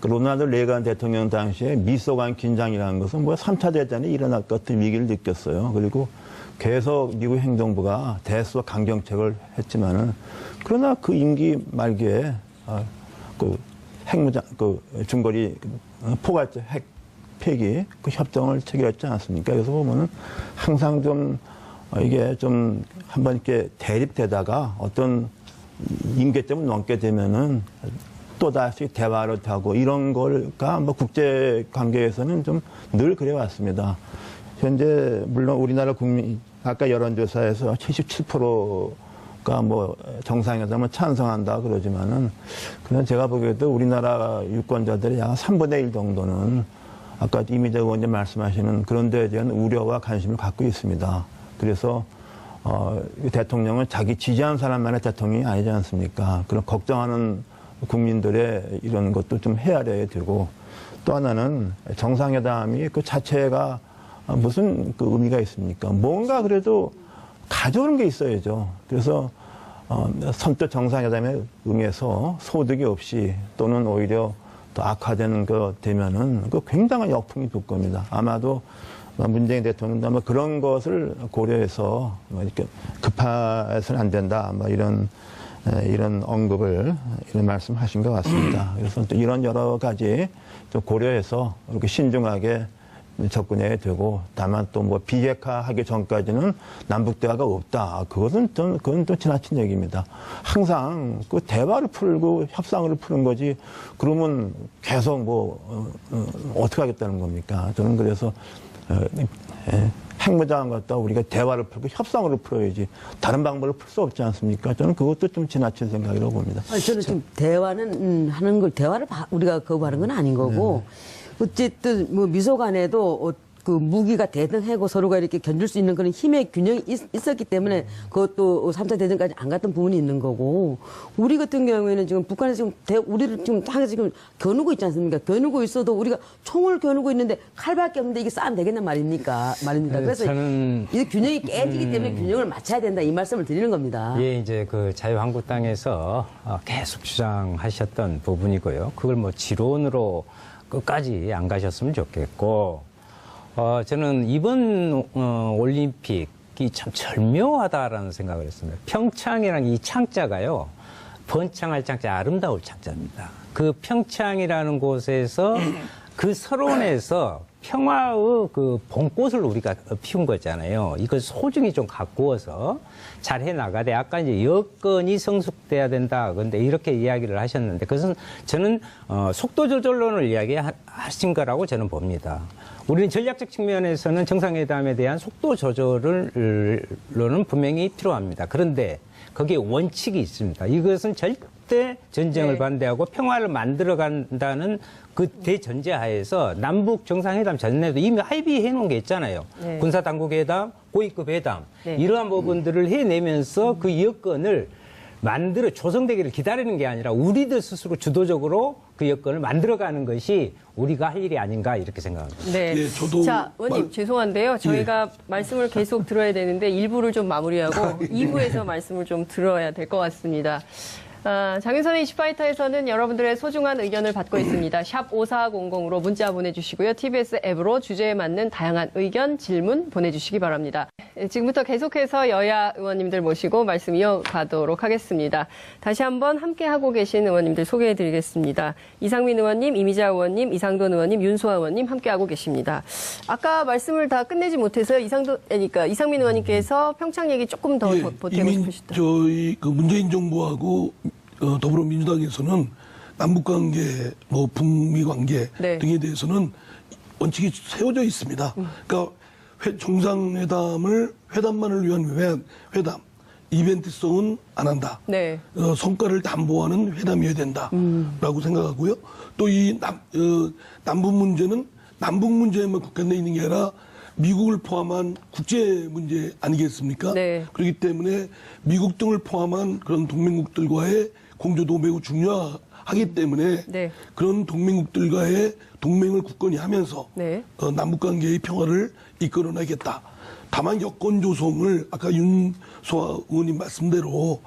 그 로나ल्드 레이건 대통령 당시에 미소 간 긴장이라는 것은 뭐 3차 대전이 일어날 것 같은 위기를 느꼈어요. 그리고 계속 미국 행정부가 대수와 강경책을 했지만은 그러나 그 임기 말기에 그 핵무장 그 중거리 포괄적 핵 폐기 그 협정을 체결했지 않았습니까? 그래서 보면은 항상 좀 이게 좀 한번 이렇게 대립되다가 어떤 임계점을 넘게 되면은 또다시 대화를 하고 이런 걸가 뭐 국제 관계에서는 좀 늘 그래 왔습니다. 현재 물론 우리나라 국민 아까 여론조사에서 77%가 뭐 정상회담을 찬성한다 그러지만은 그냥 제가 보기에도 우리나라 유권자들이 약 3분의 1 정도는 아까 이미자 의원님 말씀하시는 그런 데에 대한 우려와 관심을 갖고 있습니다. 그래서 이 대통령은 자기 지지하는 사람만의 대통령이 아니지 않습니까? 그런 걱정하는 국민들의 이런 것도 좀 헤아려야 되고, 또 하나는 정상회담이 그 자체가 무슨 그 의미가 있습니까? 뭔가 그래도 가져오는 게 있어야죠. 그래서 선뜻 정상회담에 응해서 소득이 없이 또는 오히려 더 악화되는 거 되면은 그 굉장한 역풍이 불 겁니다. 아마도 문재인 대통령도 아마 그런 것을 고려해서 이렇게 급해서는 안 된다. 이런 언급을, 이런 말씀하신 것 같습니다. 그래서 또 이런 여러 가지 좀 고려해서 이렇게 신중하게 접근해야 되고, 다만 또 뭐 비핵화하기 전까지는 남북 대화가 없다. 그건 또 지나친 얘기입니다. 항상 그 대화를 풀고 협상을 푸는 거지. 그러면 계속 어떻게 하겠다는 겁니까? 저는 그래서 핵무장한 것과 우리가 대화를 풀고 협상으로 풀어야지 다른 방법을 풀 수 없지 않습니까? 저는 그것도 좀 지나친 생각이라고 봅니다. 저는 좀 대화는 하는 걸, 대화를 우리가 거부하는 건 아닌 거고, 어쨌든 뭐 미소 간에도 그 무기가 대등하고 서로가 이렇게 견줄 수 있는 그런 힘의 균형이 있었기 때문에 그것도 3차 대전까지 안 갔던 부분이 있는 거고, 우리 같은 경우에는 지금 북한에서 지금 우리를 지금 향해서 지금 겨누고 있지 않습니까? 겨누고 있어도 우리가 총을 겨누고 있는데 칼밖에 없는데 이게 싸움 되겠나 말입니다. 그래서 이 균형이 깨지기 때문에 균형을 맞춰야 된다, 이 말씀을 드리는 겁니다. 예, 이제 그 자유한국당에서 계속 주장하셨던 부분이고요. 그걸 뭐 지론으로 끝까지 안 가셨으면 좋겠고, 저는 이번 올림픽이 참 절묘하다라는 생각을 했습니다. 평창이라는 이 창자가요, 번창할 창자, 아름다울 창자입니다. 그 평창이라는 곳에서 그 서론에서 평화의 그 봄꽃을 우리가 피운 거잖아요. 이걸 소중히 좀 가꾸어서 잘 해나가되, 아까 이제 여건이 성숙돼야 된다. 그런데 이렇게 이야기를 하셨는데, 그것은 저는 속도 조절론을 이야기하신 거라고 저는 봅니다. 우리는 전략적 측면에서는 정상회담에 대한 속도 조절로는 분명히 필요합니다. 그런데 거기에 원칙이 있습니다. 이것은 절대 전쟁을 반대하고 평화를 만들어간다는 그 대전제 하에서 남북 정상회담 전에도 이미 합의해 놓은 게 있잖아요. 군사당국 회담, 고위급 회담, 이러한 부분들을 해내면서 그 여건을 만들어 조성되기를 기다리는 게 아니라 우리들 스스로 주도적으로 그 여건을 만들어가는 것이 우리가 할 일이 아닌가, 이렇게 생각합니다. 네. 예, 저도 자, 의원님 죄송한데요. 저희가 말씀을 계속 들어야 되는데 1부를 좀 마무리하고 2부에서 말씀을 좀 들어야 될 것 같습니다. 장윤선의 이슈파이터에서는 여러분들의 소중한 의견을 받고 있습니다. 샵 5400으로 문자 보내주시고요. TBS 앱으로 주제에 맞는 다양한 의견, 질문 보내주시기 바랍니다. 지금부터 계속해서 여야 의원님들 모시고 말씀 이어가도록 하겠습니다. 다시 한번 함께하고 계신 의원님들 소개해드리겠습니다. 이상민 의원님, 이미자 의원님, 이상돈 의원님, 윤소아 의원님 함께하고 계십니다. 아까 말씀을 다 끝내지 못해서 이상민 의원님께서 평창 얘기 조금 더 보태고 싶으시다. 저희 그 문재인 정부하고 더불어민주당에서는 남북관계, 북미 관계 등에 대해서는 원칙이 세워져 있습니다. 그러니까 회담만을 위한 회담, 이벤트성은 안 한다. 네. 성과를 담보하는 회담이어야 된다라고 생각하고요. 또 이 남북 문제는 남북 문제에만 국한되어 있는 게 아니라 미국을 포함한 국제 문제 아니겠습니까? 네. 그렇기 때문에 미국 등을 포함한 그런 동맹국들과의 공조도 매우 중요하기 때문에 그런 동맹국들과의 동맹을 굳건히 하면서 남북관계의 평화를 이끌어내겠다. 다만 여건 조성을 아까 윤소아 의원님 말씀대로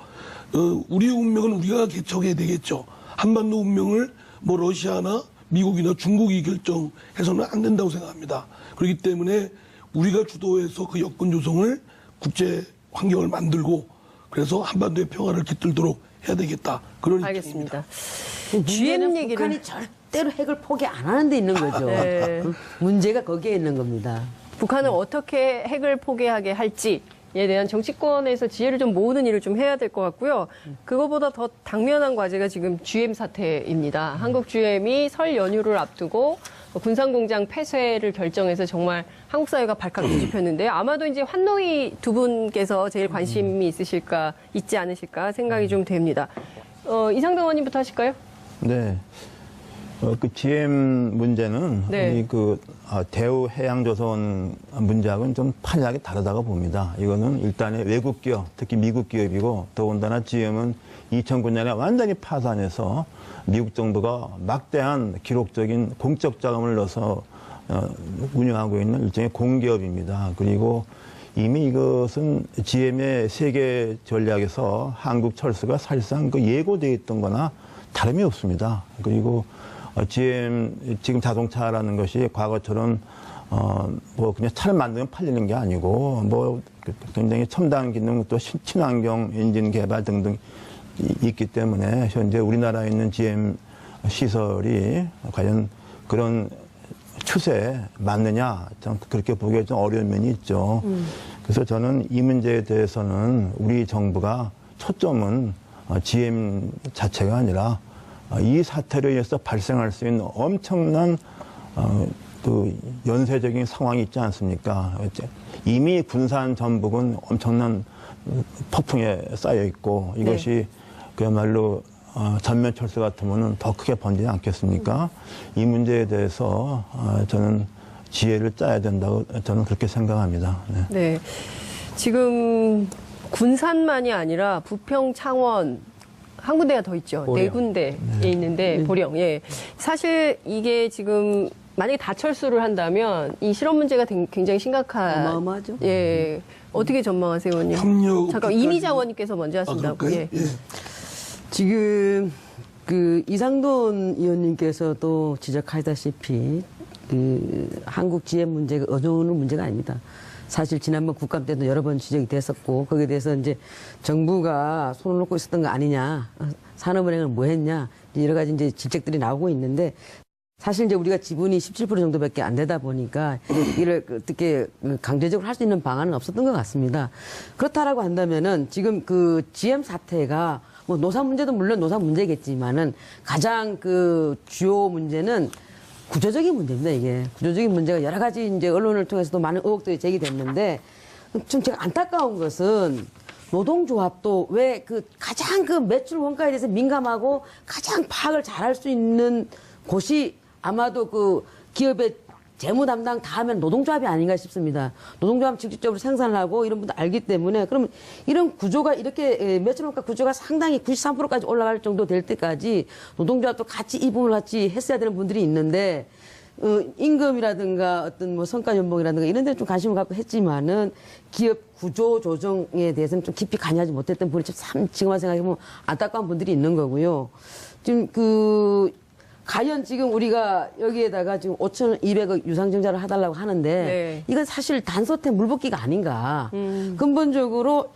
우리의 운명은 우리가 개척해야 되겠죠. 한반도 운명을 러시아나 미국이나 중국이 결정해서는 안 된다고 생각합니다. 그렇기 때문에 우리가 주도해서 그 여건 조성을 국제 환경을 만들고 그래서 한반도의 평화를 깃들도록 해야 되겠다. 그런 알겠습니다. GM 얘기를 북한이 절대로 핵을 포기 안 하는 데 있는 거죠. 문제가 거기에 있는 겁니다. 북한은 어떻게 핵을 포기하게 할지에 대한 정치권에서 지혜를 좀 모으는 일을 좀 해야 될 것 같고요. 그거보다 더 당면한 과제가 지금 GM 사태입니다. 한국 GM이 설 연휴를 앞두고 군산공장 폐쇄를 결정해서 정말 한국 사회가 발칵 뒤집혔는데요. 아마도 이제 환노위 두 분께서 제일 관심이 있지 않으실까 생각이 좀 됩니다. 이상동 의원님부터 하실까요? 네. 그 GM 문제는 네. 우리 대우 해양조선 문제하고는 좀 판이하게 다르다고 봅니다. 이거는 일단은 외국 기업, 특히 미국 기업이고 더군다나 GM은 2009년에 완전히 파산해서 미국 정부가 막대한 기록적인 공적 자금을 넣어서 운영하고 있는 일종의 공기업입니다. 그리고 이미 이것은 GM의 세계 전략에서 한국 철수가 사실상 예고되어 있던 거나 다름이 없습니다. 그리고 GM 지금 자동차라는 것이 과거처럼 그냥 차를 만들면 팔리는 게 아니고 굉장히 첨단 기능 또 친환경 엔진 개발 등등 있기 때문에 현재 우리나라에 있는 GM 시설이 과연 그런 추세에 맞느냐 좀 그렇게 보기가 좀 어려운 면이 있죠. 그래서 저는 이 문제에 대해서는 우리 정부가 초점은 GM 자체가 아니라 이 사태로 인해서 발생할 수 있는 엄청난 그 연쇄적인 상황이 있지 않습니까? 이미 군산 전북은 엄청난 폭풍에 쌓여 있고 이것이 그야말로 전면 철수 같으면 더 크게 번지지 않겠습니까? 이 문제에 대해서 저는 지혜를 짜야 된다고 저는 그렇게 생각합니다. 네. 네. 지금 군산만이 아니라 부평, 창원 한 군데가 더 있죠. 보령. 네 군데에 있는데 보령. 예. 사실 이게 지금 만약에 다 철수를 한다면 이 실업 문제가 굉장히 심각한. 어마어마하죠. 예. 어떻게 전망하세요, 의원님? 협력 잠깐 이미자 의원님께서 먼저 하신다고. 그럴까요? 예. 지금 그 이상돈 의원님께서도 지적하다시피 그 한국 GM 문제가 어려운 문제가 아닙니다. 사실 지난번 국감 때도 여러 번 지적이 됐었고 거기에 대해서 이제 정부가 손을 놓고 있었던 거 아니냐, 산업은행은 뭐 했냐, 여러 가지 이제 질책들이 나오고 있는데 사실 이제 우리가 지분이 17% 정도밖에 안 되다 보니까 이를 어떻게 강제적으로 할 수 있는 방안은 없었던 것 같습니다. 그렇다라고 한다면은 지금 그 GM 사태가 뭐 노사 문제도 물론 노사 문제겠지만은 가장 그 주요 문제는 구조적인 문제입니다, 이게. 구조적인 문제가 여러 가지 이제 언론을 통해서도 많은 의혹들이 제기됐는데, 좀 제가 안타까운 것은 노동조합도 왜 그 가장 그 매출 원가에 대해서 민감하고 가장 파악을 잘할 수 있는 곳이 아마도 그 기업의 재무 담당 다음엔 노동조합이 아닌가 싶습니다. 노동조합 직접적으로 생산을 하고 이런 분도 알기 때문에 그러면 이런 구조가 이렇게 매출 원가 구조가 상당히 93%까지 올라갈 정도 될 때까지 노동조합도 같이 이 부분을 같이 했어야 되는 분들이 있는데 임금이라든가 어떤 뭐 성과 연봉이라든가 이런 데는 좀 관심을 갖고 했지만은 기업 구조 조정에 대해서는 좀 깊이 관여하지 못했던 분이 참 지금만 생각해보면 안타까운 분들이 있는 거고요. 지금 과연 지금 우리가 여기에다가 지금 5,200억 유상증자를 해달라고 하는데 네. 이건 사실 단소태 물붓기가 아닌가. 근본적으로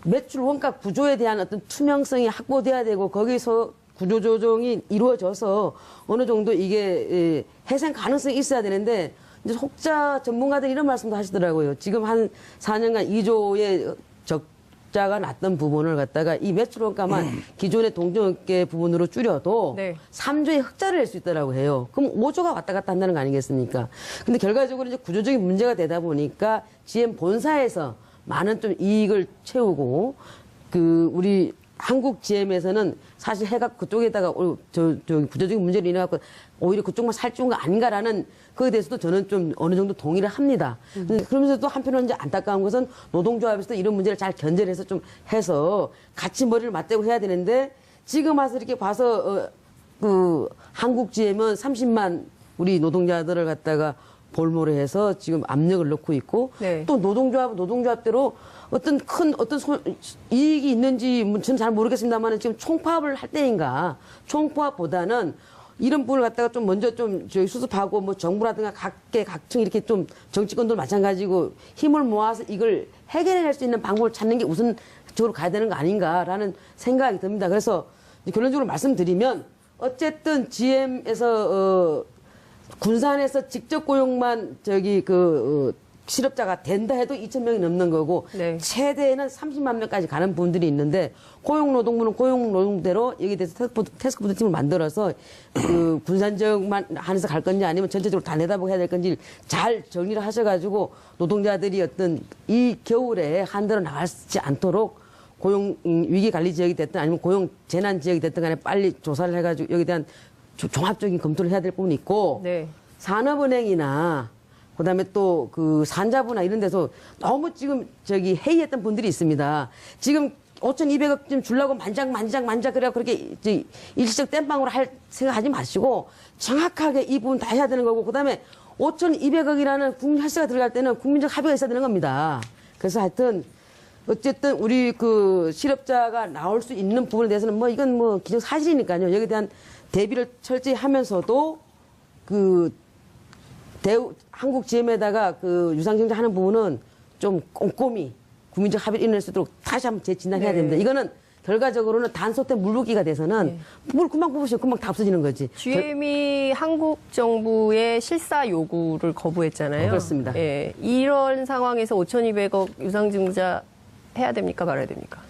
매출 원가 구조에 대한 어떤 투명성이 확보돼야 되고 거기서 구조조정이 이루어져서 어느 정도 이게 회생 가능성이 있어야 되는데 이제 혹자 전문가들이 이런 말씀도 하시더라고요. 지금 한 4년간 2조의 적자가 났던 부분을 갖다가 이 매출 원가만 기존의 동종업계 부분으로 줄여도 네. 3조의 흑자를 낼 수 있다라고 해요. 그럼 5조가 왔다 갔다 한다는 거 아니겠습니까? 근데 결과적으로 이제 구조적인 문제가 되다 보니까 GM 본사에서 많은 좀 이익을 채우고 우리 한국 GM에서는 사실 해가 그쪽에다가 구조적인 문제를 인해갖고 오히려 그쪽만 살찌운 거 아닌가라는 그에 대해서도 저는 좀 어느 정도 동의를 합니다. 그러면서도 한편으로는 이제 안타까운 것은 노동조합에서도 이런 문제를 잘 견제를 해서 좀 해서 같이 머리를 맞대고 해야 되는데 지금 와서 이렇게 봐서 한국 GM은 30만 우리 노동자들을 갖다가 볼모로 해서 지금 압력을 넣고 있고 네. 또 노동조합대로 어떤 이익이 있는지 저는 잘 모르겠습니다만 지금 총파업을 할 때인가 총파업보다는 이런 부분을 갖다가 좀 먼저 좀 수습하고 뭐 정부라든가 각층 이렇게 좀 정치권도 마찬가지고 힘을 모아서 이걸 해결해낼 수 있는 방법을 찾는 게 우선적으로 가야 되는 거 아닌가라는 생각이 듭니다. 그래서 결론적으로 말씀드리면 어쨌든 GM에서 군산에서 직접 고용만 실업자가 된다 해도 2,000명이 넘는 거고 네. 최대는 30만 명까지 가는 부분들이 있는데 고용노동부는 고용노동대로 여기에 대해서 태스크포스 팀을 만들어서 군산 지역만 한해서 갈 건지 아니면 전체적으로 다 내다보고 해야 될 건지 잘 정리를 하셔가지고 노동자들이 어떤 이 겨울에 한대로 나가지 않도록 고용 위기 관리 지역이 됐든 아니면 고용 재난 지역이 됐든 간에 빨리 조사를 해가지고 여기에 대한 종합적인 검토를 해야 될 부분이 있고 네. 산업은행이나 그다음에 또 그 산자부나 이런 데서 너무 지금 저기 회의했던 분들이 있습니다. 지금 5,200억 좀 주려고 만작 그래갖고 그렇게 일시적 땜빵으로 할 생각하지 마시고 정확하게 이 부분 다 해야 되는 거고 그다음에 5,200억이라는 국민 혈세가 들어갈 때는 국민적 합의가 있어야 되는 겁니다. 그래서 하여튼 어쨌든 우리 그 실업자가 나올 수 있는 부분에 대해서는 뭐 이건 뭐 기정사실이니까요. 여기에 대한 대비를 철저히 하면서도 그 한국 GM에다가 그 유상증자 하는 부분은 좀 꼼꼼히 국민적 합의를 이뤄낼 수 있도록 다시 한번 재진단해야 네. 됩니다. 이거는 결과적으로는 단속된 물붓기가 돼서는 물 금방 뽑으시면 금방 다 없어지는 거지. GM이 한국 정부의 실사 요구를 거부했잖아요. 그렇습니다. 예. 이런 상황에서 5,200억 유상증자 해야 됩니까 말아야 됩니까?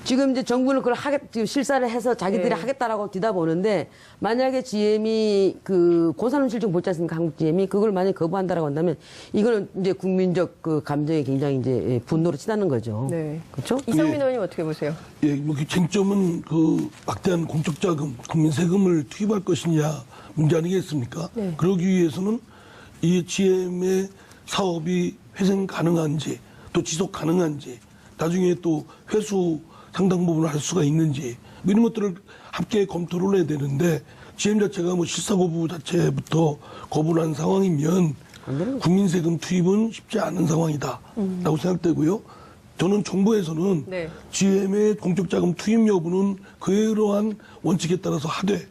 지금 이제 정부는 그걸 지금 실사를 해서 자기들이 네. 하겠다라고 뒤다보는데 만약에 GM이 그 고산업 실종 보지 않습니까? 한국 GM이 그걸 만약에 거부한다라고 한다면 이거는 이제 국민적 그 감정이 굉장히 이제 분노로 치닫는 거죠. 네. 그렇죠? 이상민 의원님 어떻게 보세요? 예, 뭐 그 쟁점은 그 막대한 공적 자금, 국민 세금을 투입할 것이냐 문제 아니겠습니까? 네. 그러기 위해서는 이 GM의 사업이 회생 가능한지 또 지속 가능한지 나중에 또 회수 상당 부분을 할 수가 있는지 뭐 이런 것들을 함께 검토를 해야 되는데 GM 자체가 뭐 실사 거부 자체부터 거부를 한 상황이면 국민 세금 투입은 쉽지 않은 상황이다라고 생각되고요. 저는 정부에서는 네. GM의 공적 자금 투입 여부는 그러한 원칙에 따라서 하되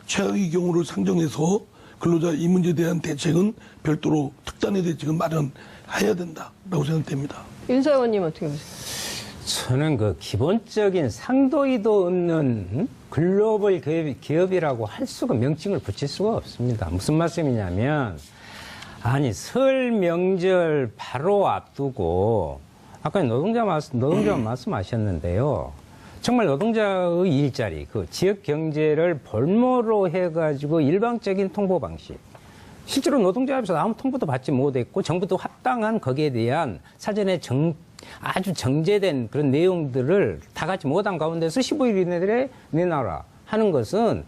최악의 경우를 상정해서 근로자 이 문제에 대한 대책은 별도로 특단의 대책은 마련해야 된다라고 생각됩니다. 윤서 의원님 어떻게 보세요? 저는 그 기본적인 상도이도 없는 글로벌 기업이라고 할 수가 명칭을 붙일 수가 없습니다. 무슨 말씀이냐면 아니 설 명절 바로 앞두고 아까 노동자 말씀하셨는데요. 정말 노동자의 일자리, 그 지역 경제를 볼모로 해가지고 일방적인 통보 방식. 실제로 노동자협에서 아무 통보도 받지 못했고 정부도 합당한 거기에 대한 사전에 아주 정제된 그런 내용들을 다 같이 못한 가운데서 15일 이내에 내놔라 하는 것은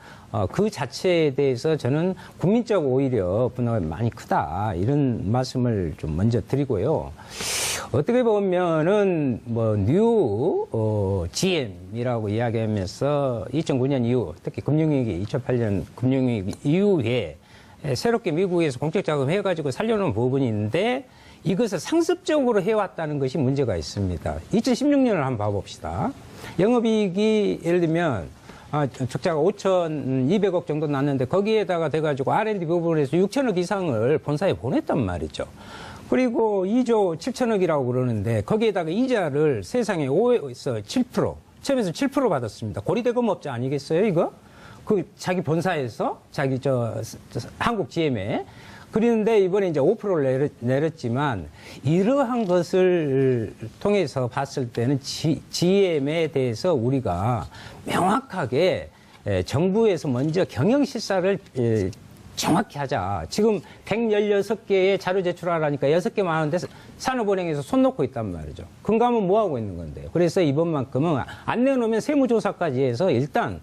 그 자체에 대해서 저는 국민적 오히려 분노가 많이 크다 이런 말씀을 좀 먼저 드리고요. 어떻게 보면은 뭐 뉴 GM이라고 이야기하면서 2009년 이후 특히 금융위기 2008년 금융위기 이후에 새롭게 미국에서 공적 자금 해가지고 살려놓은 부분이 있는데 이것을 상습적으로 해왔다는 것이 문제가 있습니다. 2016년을 한번 봐봅시다. 영업이익이 예를 들면 적자가 5,200억 정도 났는데 거기에다가 돼가지고 R&D 부분에서 6천억 이상을 본사에 보냈단 말이죠. 그리고 2조 7천억이라고 그러는데 거기에다가 이자를 세상에 5에서 7%, 처음에서 7% 받았습니다. 고리대금업자 아니겠어요, 이거? 그 자기 본사에서 자기 한국 GM에 그런데 이번에 이제 5%를 내렸지만 이러한 것을 통해서 봤을 때는 GM에 대해서 우리가 명확하게 정부에서 먼저 경영 실사를 정확히 하자. 지금 116개의 자료 제출하라니까 6개 많은데 산업은행에서 손 놓고 있단 말이죠. 금감은 뭐 하고 있는 건데요. 그래서 이번만큼은 안 내놓으면 세무조사까지 해서 일단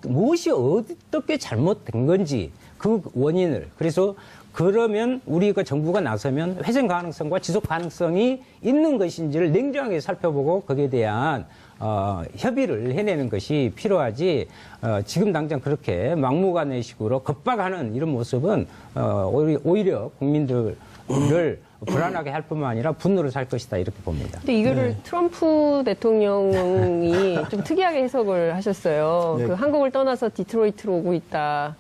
무엇이 어떻게 잘못된 건지 그 원인을 그래서 그러면 우리가 정부가 나서면 회생 가능성과 지속 가능성이 있는 것인지를 냉정하게 살펴보고 거기에 대한 협의를 해내는 것이 필요하지 지금 당장 그렇게 막무가내식으로 겁박하는 이런 모습은 오히려 국민들을 불안하게 할 뿐만 아니라 분노를 살 것이다 이렇게 봅니다. 근데 이거를 트럼프 대통령이 좀 특이하게 해석을 하셨어요. 네. 그 한국을 떠나서 디트로이트로 오고 있다.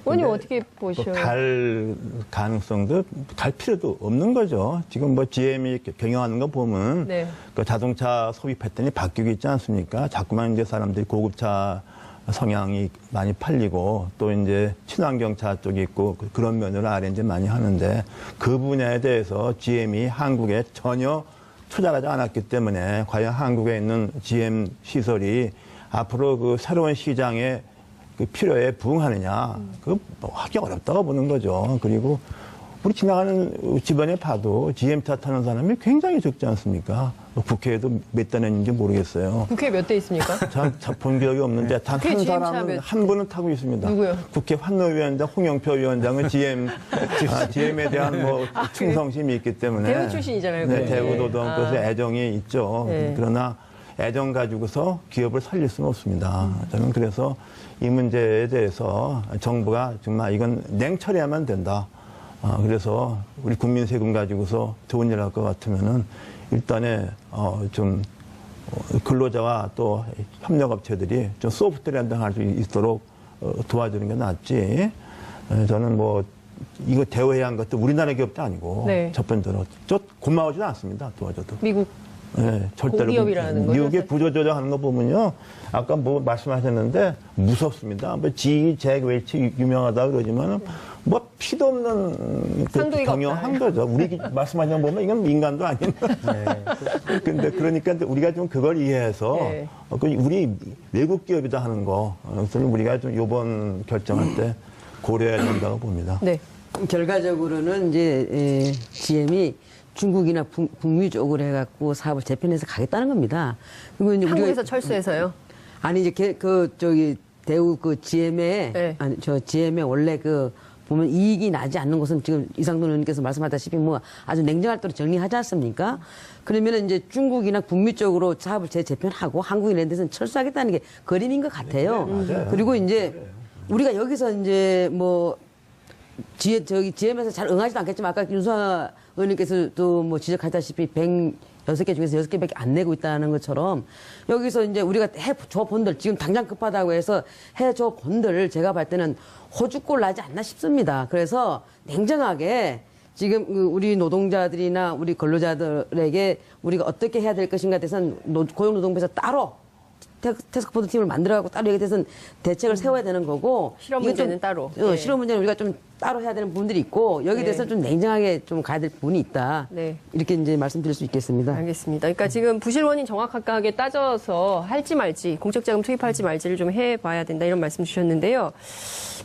의원님 어떻게 보셔요? 갈 가능성도 갈 필요도 없는 거죠. 지금 뭐 GM이 경영하는 거 보면 네. 그 자동차 소비 패턴이 바뀌고 있지 않습니까? 자꾸만 이제 사람들이 고급차 성향이 많이 팔리고 또 이제 친환경차 쪽이 있고 그런 면으로 R&D 많이 하는데 그 분야에 대해서 GM이 한국에 전혀 투자하지 않았기 때문에 과연 한국에 있는 GM 시설이 앞으로 그 새로운 시장에 그 필요에 부응하느냐, 그거 뭐 하기 어렵다고 보는 거죠. 그리고 우리 지나가는 주변에 봐도 GM 차 타는 사람이 굉장히 적지 않습니까? 국회에도 몇 대 냈는지 모르겠어요. 국회 몇 대 있습니까? 본 기억이 없는데 단 국회 한 GM 차 사람은 몇 한 분은 타고 있습니다. 누구요? 국회 환노위원장 홍영표 위원장은 GM에 대한 뭐 충성심이 있기 때문에 대우 출신이잖아요. 네, 그게. 대우노동 그래서 애정이 있죠. 네. 그러나 애정 가지고서 기업을 살릴 수는 없습니다. 저는 그래서 이 문제에 대해서 정부가 정말 이건 냉철해야만 된다. 그래서 우리 국민 세금 가지고서 좋은 일 할 것 같으면은 일단에 좀 근로자와 또 협력업체들이 좀 소프트 랜딩 할 수 있도록 도와주는 게 낫지. 저는 뭐 이거 대우해야 한 것도 우리나라 기업도 아니고 네. 첫 번째로 저 고마워지도 않습니다. 도와줘도. 미국 네, 절대로. 공기업이라는 거죠? 미국의 구조조정하는 거 보면요. 아까 뭐 말씀하셨는데 무섭습니다. 뭐 잭 웰치 유명하다 그러지만 뭐 피도 없는 상도이가 경영한 없다. 거죠. 우리 말씀하신 거 보면 이건 인간도 아닌. 근데 그러니까 우리가 좀 그걸 이해해서 네. 우리 외국 기업이다 하는 거 그래서 우리가 좀 이번 결정할 때 고려해야 된다고 봅니다. 네. 결과적으로는 이제 GM이 중국이나 북미 쪽으로 해갖고 사업을 재편해서 가겠다는 겁니다. 그리고 이제 한국에서 철수해서요. 아니 이제 저기 대우 그 GM에 네. 아니 저 GM에 원래 그 보면 이익이 나지 않는 것은 지금 이상돈 의원님께서 말씀하다시피 뭐 아주 냉정할 대로 정리하지 않습니까? 그러면은 이제 중국이나 북미 쪽으로 사업을 재편하고 한국에 이런 데서는 철수하겠다는 게 그림인 것 같아요. 맞아요. 그리고 이제 우리가 여기서 이제 뭐 GM에서 잘 응하지도 않겠지만 아까 윤수아 의원님께서도 뭐 지적하다시피 106개 중에서 6개밖에 안 내고 있다는 것처럼 여기서 이제 우리가 해줘 본들 지금 당장 급하다고 해서 해줘 본들 제가 볼 때는 호주꼴 나지 않나 싶습니다. 그래서 냉정하게 지금 우리 노동자들이나 우리 근로자들에게 우리가 어떻게 해야 될 것인가 대해서는 고용노동부에서 따로 태스크포스 팀을 만들어갖고 따로 여기에 대해서는 대책을 세워야 되는 거고. 실업 이건 문제는 좀, 따로. 네. 실업 문제는 우리가 좀 따로 해야 되는 부분들이 있고 여기에 네. 대해서 좀 냉정하게 좀 가야 될 부분이 있다. 네. 이렇게 이제 말씀드릴 수 있겠습니다. 알겠습니다. 그러니까 지금 부실 원인 정확하게 따져서 할지 말지, 공적자금 투입할지 말지를 좀 해봐야 된다 이런 말씀 주셨는데요.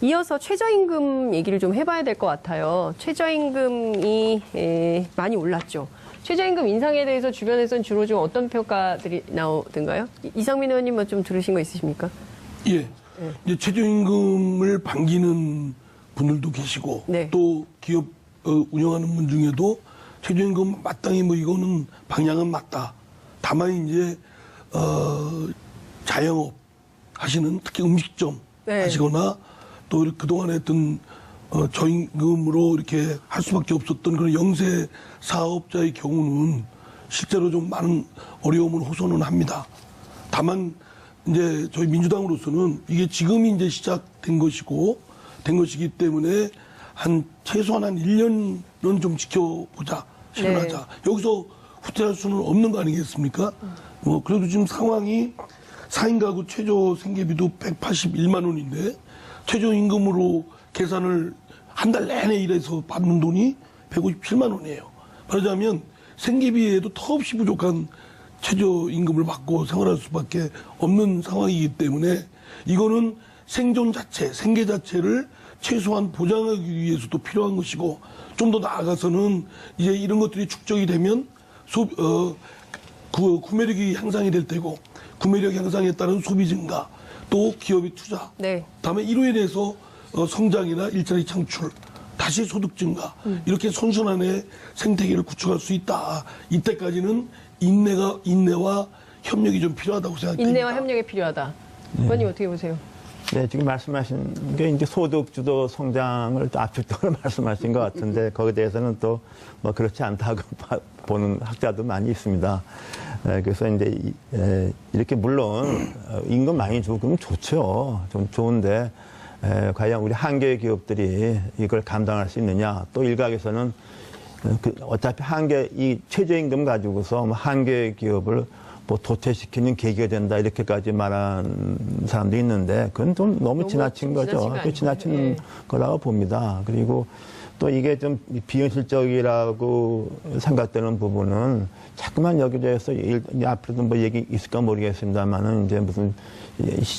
이어서 최저임금 얘기를 좀 해봐야 될 것 같아요. 최저임금이 많이 올랐죠. 최저임금 인상에 대해서 주변에서는 주로 좀 어떤 평가들이 나오던가요? 이상민 의원님은 좀 들으신 거 있으십니까? 예. 이제 최저임금을 반기는 분들도 계시고 네. 또 기업 운영하는 분 중에도 최저임금 마땅히 뭐 이거는 방향은 맞다. 다만 이제 자영업 하시는 특히 음식점 네. 하시거나 또 그동안에 했던 저임금으로 이렇게 할 수밖에 없었던 그런 영세 사업자의 경우는 실제로 좀 많은 어려움을 호소는 합니다. 다만 이제 저희 민주당으로서는 이게 지금이 이제 시작된 것이기 때문에 최소한 한 1년은 좀 지켜보자, 실현하자. 네. 여기서 후퇴할 수는 없는 거 아니겠습니까? 그래도 지금 상황이 4인 가구 최저 생계비도 181만 원인데 최저임금으로 계산을 한 달 내내 일해서 받는 돈이 157만 원이에요. 말하자면 생계비에도 턱없이 부족한 최저임금을 받고 생활할 수밖에 없는 상황이기 때문에 이거는 생존 자체, 생계 자체를 최소한 보장하기 위해서도 필요한 것이고 좀 더 나아가서는 이제 이런 것들이 축적이 되면 구매력이 향상이 될 테고 구매력 향상에 따른 소비 증가 또 기업의 투자 네. 다음에 이로 인해서 성장이나 일자리 창출 다시 소득 증가 이렇게 선순환의 생태계를 구축할 수 있다. 이때까지는 인내와 협력이 좀 필요하다고 생각합니다. 인내와 협력이 필요하다. 의원님 어떻게 보세요? 네, 지금 말씀하신 게 이제 소득 주도 성장을 또 압축적으로 말씀하신 것 같은데 거기에 대해서는 또 뭐 그렇지 않다고 보는 학자도 많이 있습니다. 그래서 이제 이렇게 물론 임금 많이 주고 그러면 좋죠. 좀 좋은데 과연 우리 한계 기업들이 이걸 감당할 수 있느냐? 또 일각에서는 어차피 이 최저임금 가지고서 한계 기업을 뭐 도태시키는 계기가 된다 이렇게까지 말한 사람도 있는데 그건 좀 너무 지나친 거죠. 지나친 예. 거라고 봅니다. 그리고 또 이게 좀 비현실적이라고 생각되는 부분은 자꾸만 여기저기서 앞으로도 뭐 얘기 있을까 모르겠습니다만은 이제 무슨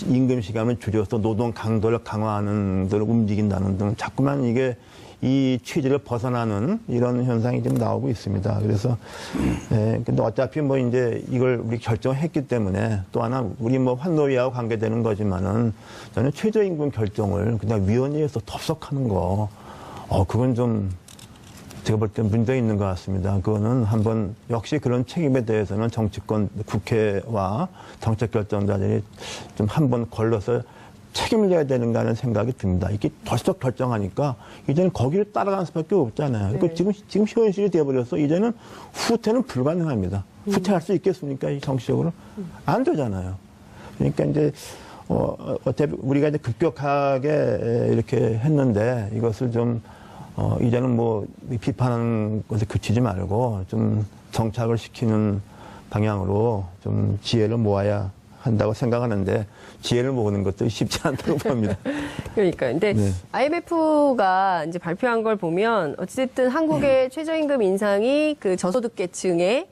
임금 시간을 줄여서 노동 강도를 강화하는 데로 움직인다는 등 자꾸만 이게 이 취지를 벗어나는 이런 현상이 좀 나오고 있습니다. 그래서 근데 어차피 뭐 이제 이걸 우리 결정했기 때문에 또 하나 우리 뭐 환노위하고 관계되는 거지만은 저는 최저임금 결정을 그냥 위원회에서 덥석하는 거 그건 좀 제가 볼 때 문제 있는 것 같습니다. 그거는 한번 역시 그런 책임에 대해서는 정치권 국회와 정책결정자들이 좀 한번 걸러서 책임을 져야 되는가 하는 생각이 듭니다. 이게 덜썩 결정하니까 이제는 거기를 따라가는 수밖에 없잖아요. 그러니까 지금 현실이 되어버려서 이제는 후퇴는 불가능합니다. 후퇴할 수 있겠습니까? 이 정치적으로? 안 되잖아요. 그러니까 이제 어차피 우리가 이제 급격하게 이렇게 했는데 이것을 좀 이제는 뭐 비판하는 것에 그치지 말고 좀 정착을 시키는 방향으로 좀 지혜를 모아야 한다고 생각하는데 지혜를 모으는 것도 쉽지 않다고 봅니다. 그러니까 근데 네. IMF가 이제 발표한 걸 보면 어쨌든 한국의 최저임금 인상이 그 저소득계층의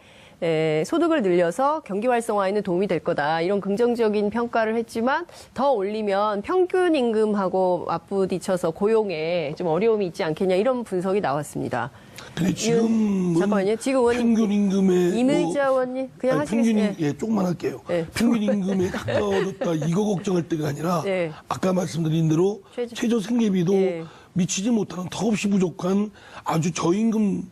소득을 늘려서 경기 활성화에는 도움이 될 거다. 이런 긍정적인 평가를 했지만 더 올리면 평균 임금하고 맞부딪혀서 고용에 좀 어려움이 있지 않겠냐 이런 분석이 나왔습니다. 근데 지금은 잠깐만요. 지금 의원님 평균 임금에 이의자 의원님 그냥 하시겠어요. 평균 조금만 할게요. 네. 평균 임금에 가까워졌다 이거 걱정할 때가 아니라 네. 아까 말씀드린 대로 최저 생계비도 네. 미치지 못하는 턱없이 부족한 아주 저임금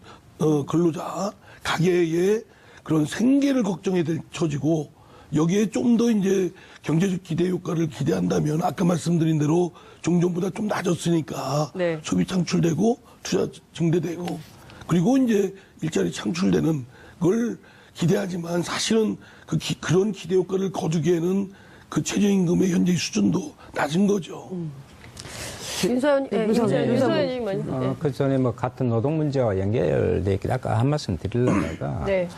근로자 가계의 그런 생계를 걱정해야 될 처지고 여기에 좀 더 이제 경제적 기대 효과를 기대한다면 아까 말씀드린 대로 종전보다 좀 낮았으니까 네. 소비 창출되고 투자 증대되고 그리고 이제 일자리 창출되는 걸 기대하지만 사실은 그런 기대 효과를 거두기에는 그 최저임금의 현재 수준도 낮은 거죠. 윤서연님 먼저. 그 전에 뭐 같은 노동 문제와 연결돼 있기 아까 한 말씀 드리려다가 네.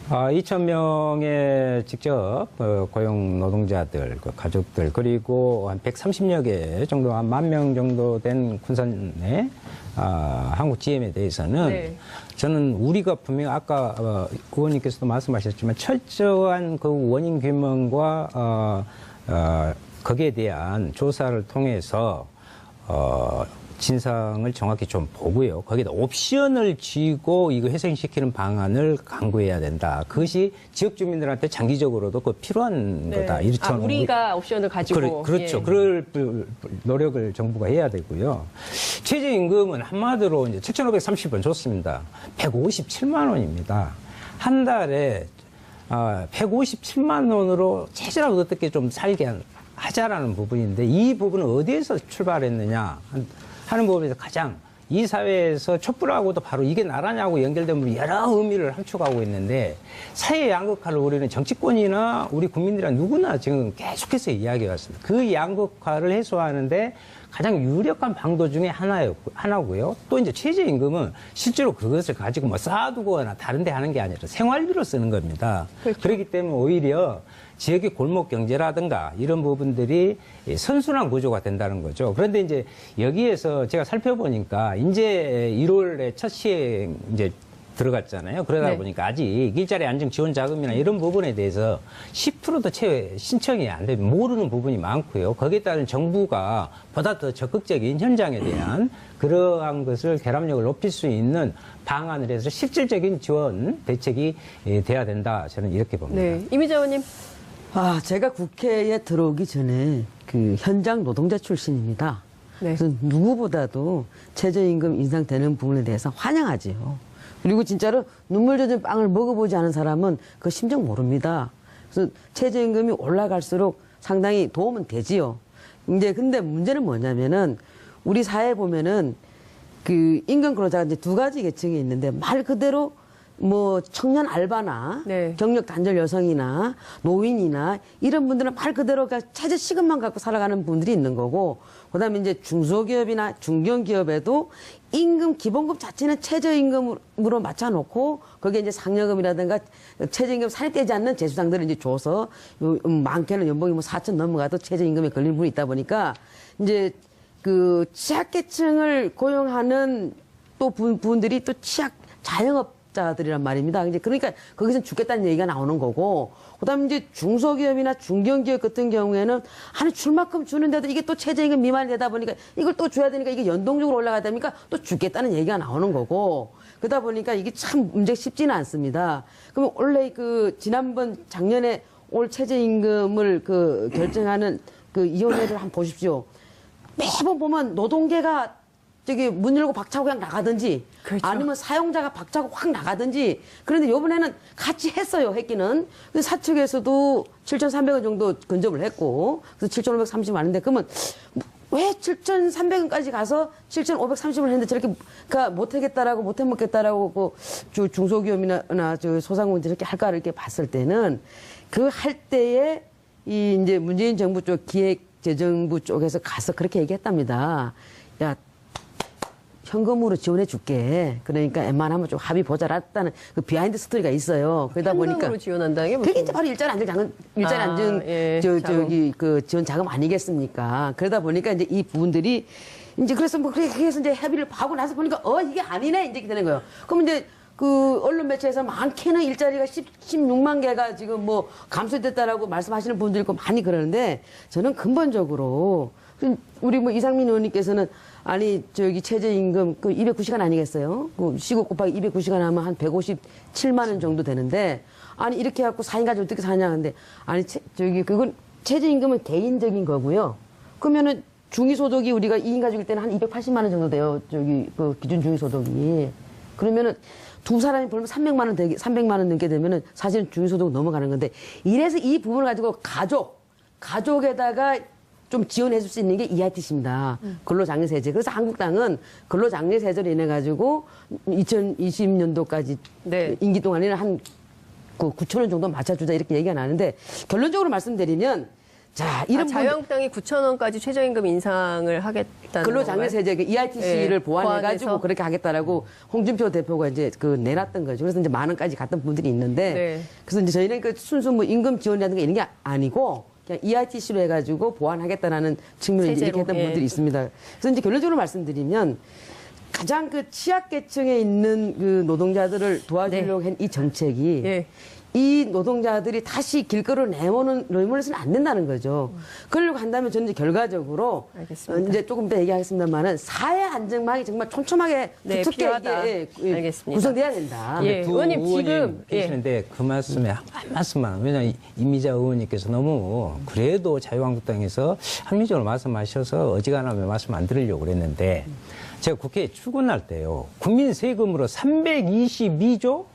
2,000명의 직접 고용 노동자들, 그 가족들, 그리고 한 130여 개 정도, 한 10,000명 정도 된 군산의 한국 GM에 대해서는 네. 저는 우리가 분명히 아까 의원님께서도 말씀하셨지만 철저한 그 원인 규명과 거기에 대한 조사를 통해서 진상을 정확히 좀 보고요. 거기다 옵션을 쥐고 이거 회생시키는 방안을 강구해야 된다. 그것이 지역 주민들한테 장기적으로도 그 필요한 거다. 우리가 옵션을 가지고. 그렇죠. 예. 그럴 노력을 정부가 해야 되고요. 최저임금은 한마디로 이제 7,530원 줬습니다. 157만 원입니다. 한 달에 157만 원으로 최저라도 어떻게 좀 살게 하자라는 부분인데 이 부분은 어디에서 출발했느냐 하는 부분에서 가장 이 사회에서 촛불하고도 바로 이게 나라냐고 연결된 부분이 여러 의미를 함축하고 있는데 사회 양극화를 우리는 정치권이나 우리 국민들이나 누구나 지금 계속해서 이야기해 왔습니다. 그 양극화를 해소하는데 가장 유력한 방도 중에 하나고요. 또 이제 최저임금은 실제로 그것을 가지고 뭐 쌓아두거나 다른 데 하는 게 아니라 생활비로 쓰는 겁니다. 그렇죠. 그렇기 때문에 오히려 지역의 골목 경제라든가 이런 부분들이 선순환 구조가 된다는 거죠. 그런데 이제 여기에서 제가 살펴보니까 이제 1월에 첫 시행 이제 들어갔잖아요. 그러다 네. 보니까 아직 일자리 안정 지원 자금이나 이런 부분에 대해서 10%도 채 신청이 안 되면 모르는 부분이 많고요. 거기에 따른 정부가 보다 더 적극적인 현장에 대한 그러한 것을 결합력을 높일 수 있는 방안을 해서 실질적인 지원 대책이 돼야 된다. 저는 이렇게 봅니다. 네. 이의자 의원님. 제가 국회에 들어오기 전에 그 현장 노동자 출신입니다. 네. 그래서 누구보다도 최저임금 인상되는 부분에 대해서 환영하지요. 그리고 진짜로 눈물 젖은 빵을 먹어보지 않은 사람은 그 심정 모릅니다. 그래서 최저임금이 올라갈수록 상당히 도움은 되지요. 근데 문제는 뭐냐면은 우리 사회에 보면은 그 임금 근로자가 이제 두 가지 계층이 있는데 말 그대로 뭐 청년 알바나 네. 경력 단절 여성이나 노인이나 이런 분들은 말 그대로 최저 시급만 갖고 살아가는 분들이 있는 거고 그다음에 이제 중소기업이나 중견기업에도 임금 기본급 자체는 최저임금으로 맞춰놓고 거기에 이제 상여금이라든가 최저임금 살이 떼지 않는 재수당들을 이제 줘서 많게는 연봉이 뭐 4천 넘어가도 최저임금에 걸리는 분이 있다 보니까 이제 그 취약계층을 고용하는 또 분들이 또 자영업 사업자들이란 말입니다. 이제 그러니까 거기서 죽겠다는 얘기가 나오는 거고, 그다음에 이제 중소기업이나 중견기업 같은 경우에는 아니 줄만큼 주는데도 이게 또 최저임금 미만이 되다 보니까 이걸 또 줘야 되니까 이게 연동적으로 올라가다 보니까 또 죽겠다는 얘기가 나오는 거고, 그러다 보니까 이게 참 문제 쉽지는 않습니다. 그러면 원래 그 지난번 작년에 올 최저임금을 그 결정하는 그 위원회를 한번 보십시오. 매번 보면 노동계가 저기 문 열고 박차고 그냥 나가든지, 그렇죠. 아니면 사용자가 박차고 확 나가든지. 그런데 이번에는 같이 했어요, 했기는. 그래서 사측에서도 7,300원 정도 근접을 했고, 그래서 7,530원 왔는데, 그러면 왜 7,300원까지 가서 7,530원 했는데 저렇게 못하겠다라고, 못해먹겠다라고 그 중소기업이나 저 소상공인들이 저렇게 할까를 이렇게 봤을 때는, 그 할 때에 이 이제 문재인 정부 쪽 기획재정부 쪽에서 가서 그렇게 얘기했답니다. 야, 현금으로 지원해 줄게. 그러니까 웬만하면 좀 합의 보자랐다는 그 비하인드 스토리가 있어요. 그러다 보니까 현금으로 지원한다는 게 무슨 그게 이제 바로 일자리 안정 예, 저기 그 지원 자금 아니겠습니까? 그러다 보니까 이제 이 부분들이 이제 그래서 뭐 그래서 이제 협의를 하고 나서 보니까 이게 아니네 이제 되는 거예요. 그럼 이제 그 언론 매체에서 많게는 일자리가 16만 개가 지금 뭐 감소됐다라고 말씀하시는 분들 있고 많이 그러는데, 저는 근본적으로 우리 뭐 이상민 의원님께서는 아니 저기 최저임금 그 290시간 아니겠어요? 그 시급 곱하기 290시간 하면 한 157만 원 정도 되는데, 아니 이렇게 해갖고 4인 가족 어떻게 사냐 근데, 아니 저기 그건 최저임금은 개인적인 거고요. 그러면은 중위소득이 우리가 2인 가족일 때는 한 280만 원 정도 돼요. 저기 그 기준 중위소득이. 그러면은 두 사람이 벌면 300만 원 넘게 되면은 사실은 중위소득 넘어가는 건데, 이래서 이 부분을 가지고 가족에다가 좀 지원해 줄 수 있는 게 EITC입니다. 근로장려세제. 그래서 한국당은 근로장려세제로 인해 가지고 2020년도까지 네. 임기 동안에는 한 9천 원 정도 맞춰주자 이렇게 얘기가 나는데, 결론적으로 말씀드리면, 자, 이런 자유한국당이 9,000원까지 최저임금 인상을 하겠다는 근로장려세제 그 EITC를 네, 보완해가지고 보완해서. 그렇게 하겠다라고 홍준표 대표가 이제 그 내놨던 거죠. 그래서 이제 만 원까지 갔던 분들이 있는데, 네. 그래서 이제 저희는 그 순수 뭐 임금 지원이라든가 이런 게 아니고 그냥 EITC로 해가지고 보완하겠다는 측면을 이제 이렇게 세제로, 했던 예. 분들이 있습니다. 그래서 이제 결론적으로 말씀드리면, 가장 그 취약계층에 있는 그 노동자들을 도와주려고 한 이 정책이 예. 이 노동자들이 다시 길거리로 내모내서는 안 된다는 거죠. 그러려고 한다면 저는 이제 결과적으로 알겠습니다. 이제 조금 이따 얘기하겠습니다만은 사회 안정망이 정말 촘촘하게 네, 두텁게 필요하다. 이게 알겠습니다. 구성돼야 된다. 예. 두 의원님, 지금, 의원님 예. 계시는데 그 말씀에 한 말씀만. 왜냐하면 이미자 의원님께서 너무 그래도 자유한국당에서 합리적으로 말씀하셔서 어지간하면 말씀 안 드리려고 그랬는데, 제가 국회에 출근할 때요, 국민 세금으로 322조?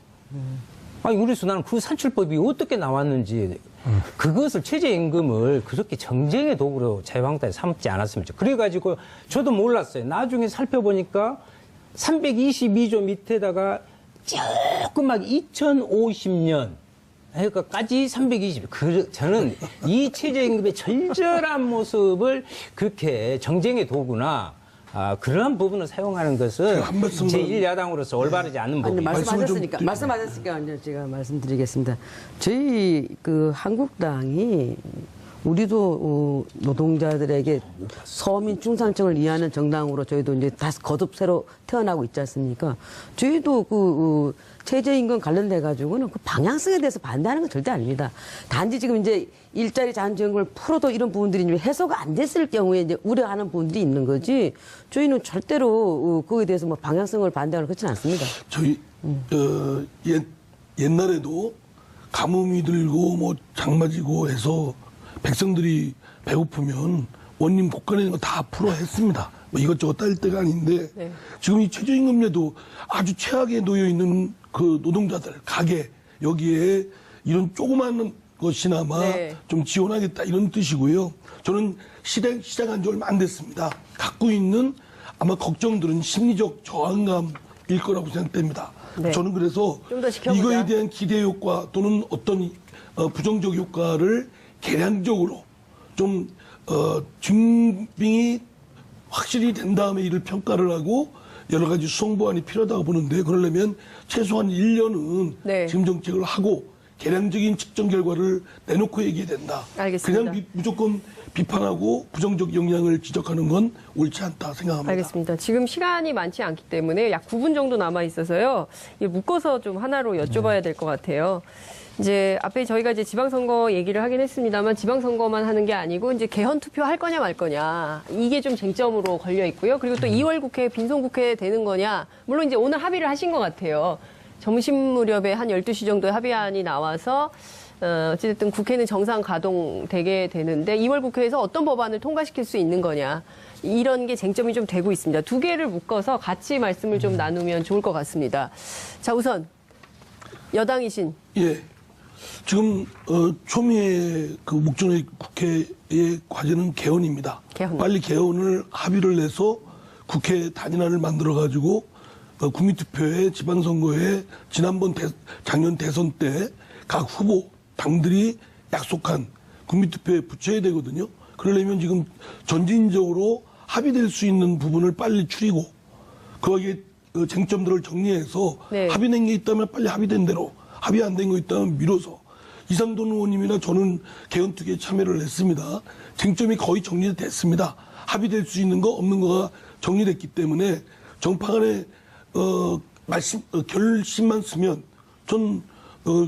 아니, 그래서 나는 그 산출법이 어떻게 나왔는지, 그것을 최저임금을 그렇게 정쟁의 도구로 자유한국당에 삼지 않았습니까? 그래가지고 저도 몰랐어요. 나중에 살펴보니까 322조 밑에다가 조그맣게 2050년 까지 320. 저는 이 최저임금의 절절한 모습을 그렇게 정쟁의 도구나, 그러한 부분을 사용하는 것은 한 말씀만- 제1야당으로서 올바르지 않는 아니, 부분입니다. 말씀하셨으니까 이제 제가 말씀드리겠습니다. 저희 그 한국당이 우리도 노동자들에게 서민 중산층을 위하는 정당으로 저희도 이제 다시 거듭 새로 태어나고 있지 않습니까? 저희도 그 최저임금 관련돼 가지고는 그 방향성에 대해서 반대하는 건 절대 아닙니다. 단지 지금 이제 일자리 자연지원금을 풀어도 이런 부분들이 이제 해소가 안 됐을 경우에 이제 우려하는 부분들이 있는 거지, 저희는 절대로 그거에 대해서 뭐 방향성을 반대하는 그렇지는 않습니다. 저희 옛날에도 가뭄이 들고 뭐 장마지고 해서 백성들이 배고프면 원님 국간에 다 풀어 했습니다. 뭐 이것저것 따질 때가 아닌데, 네. 지금 이 최저임금제도 아주 최악에 놓여 있는 그 노동자들 가게 여기에 이런 조그마한 것이나마 네. 좀 지원하겠다 이런 뜻이고요. 저는 시작한 지 얼마 안 됐습니다. 갖고 있는 아마 걱정들은 심리적 저항감일 거라고 생각됩니다. 네. 저는 그래서 좀더 지켜보자. 이거에 대한 기대 효과 또는 어떤 부정적 효과를 계량적으로 좀 증빙이 확실히 된 다음에 이를 평가를 하고 여러 가지 수정 보완이 필요하다고 보는데, 그러려면 최소한 1년은 네. 지금 정책을 하고 계량적인 측정 결과를 내놓고 얘기해야 된다. 알겠습니다. 그냥 무조건 비판하고 부정적 영향을 지적하는 건 옳지 않다 생각합니다. 알겠습니다. 지금 시간이 많지 않기 때문에 약 9분 정도 남아 있어서요. 묶어서 좀 하나로 여쭤봐야 될 것 같아요. 이제 앞에 저희가 이제 지방선거 얘기를 하긴 했습니다만 지방선거만 하는 게 아니고 이제 개헌 투표 할 거냐 말 거냐 이게 좀 쟁점으로 걸려 있고요. 그리고 또 2월 국회 빈손 국회 되는 거냐 물론 이제 오늘 합의를 하신 것 같아요. 점심 무렵에 한 12시 정도에 합의안이 나와서 어쨌든 국회는 정상 가동되게 되는데 2월 국회에서 어떤 법안을 통과시킬 수 있는 거냐 이런 게 쟁점이 좀 되고 있습니다. 두 개를 묶어서 같이 말씀을 좀 나누면 좋을 것 같습니다. 자 우선 여당이신 예. 지금 초미의 그 묵전의 국회의 과제는 개헌입니다. 개헌. 빨리 개헌을 합의를 내서 국회 단일화를 만들어 가지고 국민투표에 지방선거에 지난번 작년 대선 때 각 후보 당들이 약속한 국민투표에 붙여야 되거든요. 그러려면 지금 전진적으로 합의될 수 있는 부분을 빨리 추리고 거기에 쟁점들을 정리해서 네. 합의된 게 있다면 빨리 합의된 대로 합의 안 된 거 있다면 미뤄서 이상돈 의원님이나 저는 개헌특위에 참여를 했습니다. 쟁점이 거의 정리됐습니다. 합의될 수 있는 거 없는 거가 정리됐기 때문에 정파간에 결심만 쓰면 전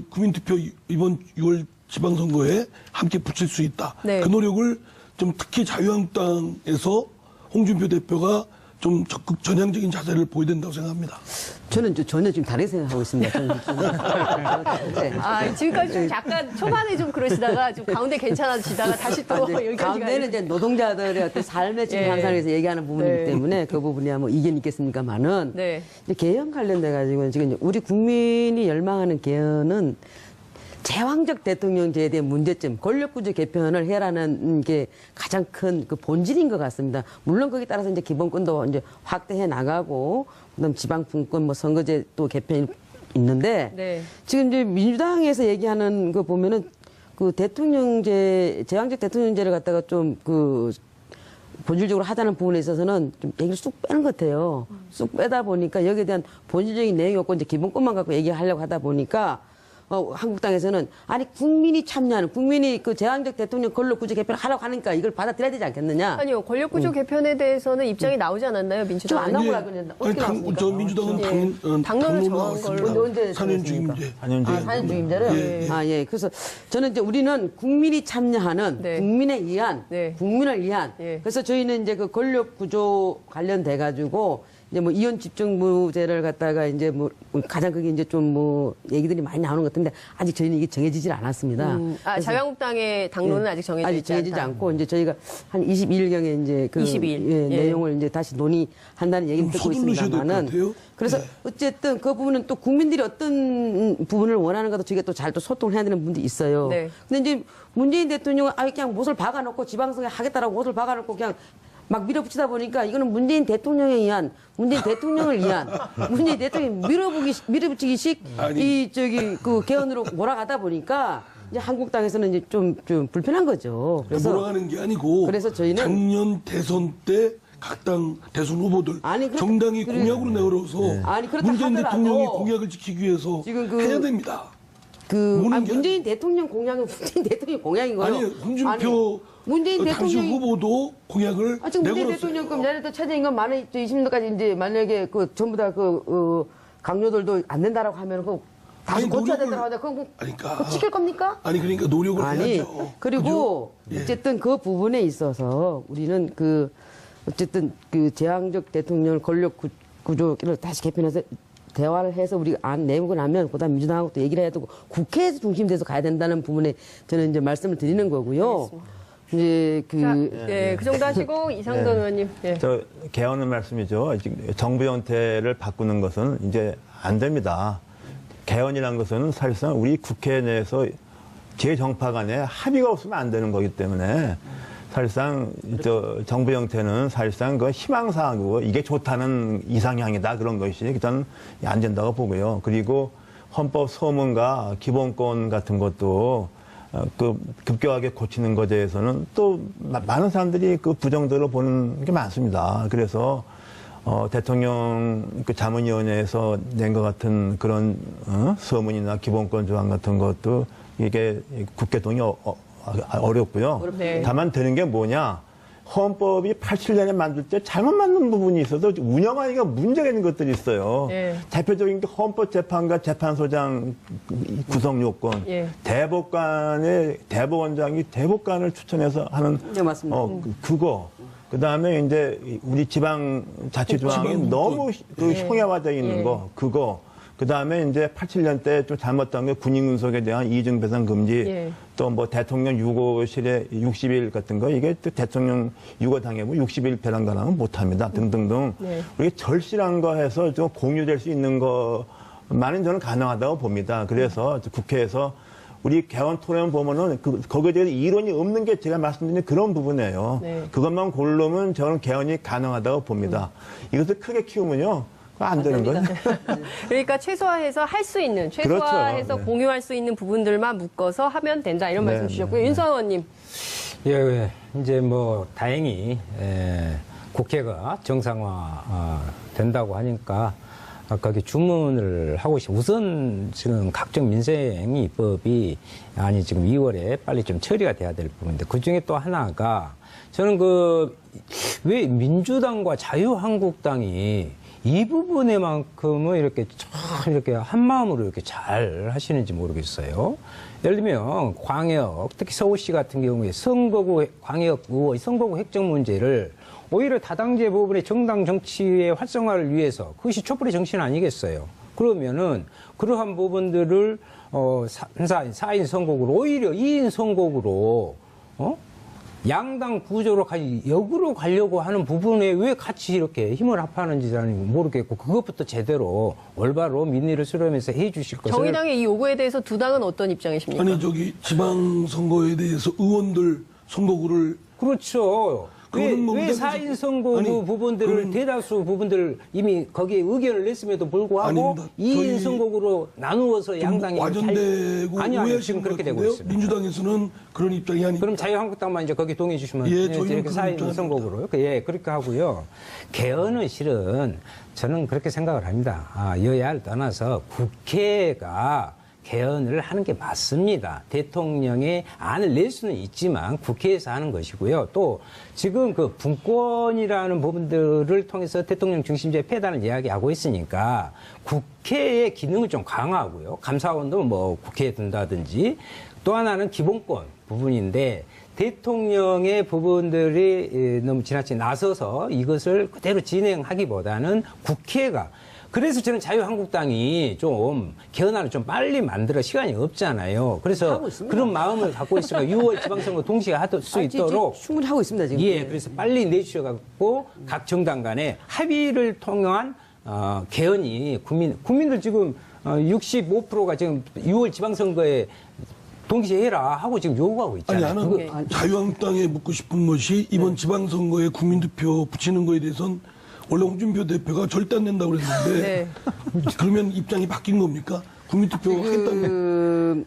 국민투표 이번 6월 지방선거에 함께 붙일 수 있다. 네. 그 노력을 좀 특히 자유한국당에서 홍준표 대표가 좀 적극 전향적인 자세를 보여야 된다고 생각합니다. 저는 전혀 지금 다르게 생각하고 있습니다. 저는 네. 지금까지 좀 약간 초반에 좀 그러시다가 좀 가운데 괜찮아지다가 다시 또 여기까지 가운데는 이제 노동자들의 어떤 삶의 지금 예. 향상에 대해서 얘기하는 부분이기 네. 때문에 그 부분이야 뭐 이견 있겠습니까만은 네. 이제 개헌 관련돼 가지고 지금 우리 국민이 열망하는 개헌은 제왕적 대통령제에 대한 문제점, 권력구조 개편을 해라는 게 가장 큰 그 본질인 것 같습니다. 물론 거기에 따라서 이제 기본권도 이제 확대해 나가고, 그다음 지방분권 뭐 선거제 또 개편이 있는데, 네. 지금 이제 민주당에서 얘기하는 거 보면은 그 대통령제, 제왕적 대통령제를 갖다가 좀 그 본질적으로 하자는 부분에 있어서는 좀 얘기를 쑥 빼는 것 같아요. 쑥 빼다 보니까 여기에 대한 본질적인 내용이 없고 이제 기본권만 갖고 얘기하려고 하다 보니까 한국당에서는 아니 국민이 참여하는 국민이 그 제왕적 대통령 권력구조 개편을 하라고 하니까 이걸 받아들여야 되지 않겠느냐? 아니요 권력구조 개편에 대해서는 입장이 나오지 않았나요 민주당? 좀 안 나오고 그랬는데 어떻게 나왔습니까? 저 민주당은 당론을 정한 나왔습니다. 걸로. 언제 4년 정했습니까? 중임제. 4년 아, 뒤에. 사년 중임제를? 예, 예. 아, 예. 그래서 저는 이제 우리는 국민이 참여하는 네. 국민에 의한, 네. 국민을 위한. 예. 그래서 저희는 이제 그 권력 구조 관련돼가지고 이제 뭐 이원 집중부제를 갖다가 이제 뭐 가장 그게 이제 좀 뭐 얘기들이 많이 나오는 것 같은데 아직 저희는 이게 정해지질 않았습니다. 그래서 자유한국당의 당론은 아직 정해지지 않다. 않고 이제 저희가 한 22일경에 이제 그 22일. 예, 예. 내용을 이제 다시 논의한다는 얘기를 듣고 서둘러셔야 될것 있습니다만은 같아요. 그래서 네. 어쨌든 그 부분은 또 국민들이 어떤 부분을 원하는가도 저희가 또 잘 또 소통을 해야 되는 부분도 있어요. 네. 근데 이제 문재인 대통령은 아예 그냥 못을 박아놓고 지방선거에 하겠다라고 못을 박아놓고 그냥 막 밀어붙이다 보니까 이거는 문재인 대통령에 의한, 문재인 대통령을 위한, 문재인 대통령 밀어붙이기식 아니. 이 저기 그 개헌으로 몰아가다 보니까 이제 한국당에서는 이제 좀 불편한 거죠. 그래서 몰아가는 게 아니고 그래서 저희는 작년 대선 때 각 당 대선 후보들 아니, 정당이 그래. 공약으로 내걸어서 아니, 그렇다 문재인 하더라도 대통령이 공약을 지키기 위해서 지금 그 해야 됩니다. 그 모르는 아니, 게 문재인 대통령 공약은 문재인 대통령 공약인 거예요. 아니 홍준표 문재인 당시 대통령이 후보도 공약을 지금 문재인 내걸었어요. 대통령 그럼 예를 들어 최저임금 만 원, 20년까지 이제 만약에 그 전부 다 그 강요들도 안 된다라고 하면 그 다시 아니, 고쳐야 노력을- 된다고 하는데 그럼 그러니까. 그거 지킬 겁니까? 아니 그러니까 노력을 아니 해야죠. 그리고 그죠? 예. 어쨌든 그 부분에 있어서 우리는 그 어쨌든 그 제왕적 대통령 권력 구조를 다시 개편해서 대화를 해서 우리 안 내고 나면 그다음 민주당하고 또 얘기를 해야 되고 국회에서 중심돼서 가야 된다는 부분에 저는 이제 말씀을 드리는 거고요. 이제 그 자, 네, 그 정도 하시고 이상돈 의원님. 예. 저 개헌의 말씀이죠. 지금 정부 형태를 바꾸는 것은 이제 안 됩니다. 개헌이라는 것은 사실상 우리 국회 내에서 제정파 간에 합의가 없으면 안 되는 거기 때문에 사실상 저 정부 형태는 사실상 그 희망사항이고 이게 좋다는 이상향이다 그런 것이 일단 안 된다고 보고요. 그리고 헌법 소문과 기본권 같은 것도 그 급격하게 고치는 것에 대해서는 또 많은 사람들이 그 부정적으로 보는 게 많습니다. 그래서 대통령 그 자문위원회에서 낸 것 같은 그런 서문이나 기본권 조항 같은 것도 이게 국회 동의 어렵고요. 네. 다만 되는 게 뭐냐? 헌법이 87년에 만들 때 잘못 만든 부분이 있어서 운영하기가 문제가 있는 것들이 있어요. 예. 대표적인 게 헌법재판관 재판소장 구성 요건, 예. 대법원장이 대법관을 추천해서 하는 네, 맞습니다. 그거. 그 다음에 이제 우리 지방자치조항이 지방분권. 너무 그 형해화되어 있는 예. 거, 그거. 그 다음에 이제 87년 때 좀 잘못된 게 군인군속에 대한 이중배상 금지, 예. 또 뭐 대통령 유고실에 60일 같은 거, 이게 또 대통령 유고당해고 60일 배랑 가능은 못합니다. 등등등. 네. 우리 절실한 거 해서 좀 공유될 수 있는 것만은 저는 가능하다고 봅니다. 그래서 국회에서 우리 개헌 토론 보면은 거기에 대해서 이론이 없는 게 제가 말씀드린 그런 부분이에요. 네. 그것만 고르면 저는 개헌이 가능하다고 봅니다. 이것을 크게 키우면요. 안 되는 거죠. 그러니까 최소화해서 할 수 있는, 최소화해서 그렇죠. 네. 공유할 수 있는 부분들만 묶어서 하면 된다 이런 네, 말씀 네, 주셨고요. 네. 윤선 의원님. 예, 이제 뭐 다행히 국회가 정상화 된다고 하니까 거기 주문을 하고 있어요. 우선 지금 각종 민생 입법이 지금 2월에 빨리 좀 처리가 돼야 될 부분인데 그 중에 또 하나가 저는 왜 민주당과 자유한국당이 이 부분에만큼은 이렇게 한 마음으로 이렇게 잘 하시는지 모르겠어요. 예를 들면 광역, 특히 서울시 같은 경우에 선거구 광역 의원 선거구 획정 문제를 오히려 다당제 부분의 정당 정치의 활성화를 위해서 그것이 촛불의 정신 아니겠어요. 그러면은 그러한 부분들을 4인 선거구로 오히려 2인 선거구로 양당 구조로 역으로 가려고 하는 부분에 왜 같이 이렇게 힘을 합하는지 저는 모르겠고 그것부터 제대로 올바로 민의를 수렴해서 해 주실 것을 정의당의 이 요구에 대해서 두 당은 어떤 입장이십니까? 아니 지방선거에 대해서 의원들 선거구를 그렇죠. 그거는 뭐 왜 무단지- 4인 선거구 아니, 부분들을 그건- 대다수 부분들을 이미 거기에 의견을 냈음에도 불구하고 아닙니다. 2인 저희 선거구로 나누어서 양당이 와전되고 아니요, 오해하시는 지금 그렇게 것 되고 같은데요. 있습니다. 민주당에서는 그런 입장이 아닙니다. 그럼 자유한국당만 이제 거기 동의해 주시면 예, 저희는 이렇게 그런 4인 입장입니다. 선거구로요. 예, 그렇게 하고요. 개헌은 실은 저는 그렇게 생각을 합니다. 여야를 떠나서 국회가 개헌을 하는 게 맞습니다. 대통령의 안을 낼 수는 있지만 국회에서 하는 것이고요. 또 지금 그 분권이라는 부분들을 통해서 대통령 중심제의 폐단을 이야기하고 있으니까 국회의 기능을 좀 강화하고요. 감사원도 뭐 국회에 둔다든지 또 하나는 기본권 부분인데 대통령의 부분들이 너무 지나치게 나서서 이것을 그대로 진행하기보다는 국회가 그래서 저는 자유한국당이 좀 개헌안을 좀 빨리 만들어 시간이 없잖아요. 그래서 하고 있습니다. 그런 마음을 갖고 있으니까 6월 지방선거 동시에 할 수 있도록 충분히 하고 있습니다 지금. 예, 그래서 빨리 내주셔갖고 각 정당 간에 합의를 통한 개헌이 국민들 지금 65%가 지금 6월 지방선거에 동시에 해라 하고 지금 요구하고 아니 있잖아요. 나는 자유한국당에 묻고 싶은 것이 이번 지방선거에 국민투표 붙이는 거에 대해서는 원래 홍준표 대표가 절대 안 된다고 그랬는데 네. 그러면 입장이 바뀐 겁니까? 국민투표 하겠다는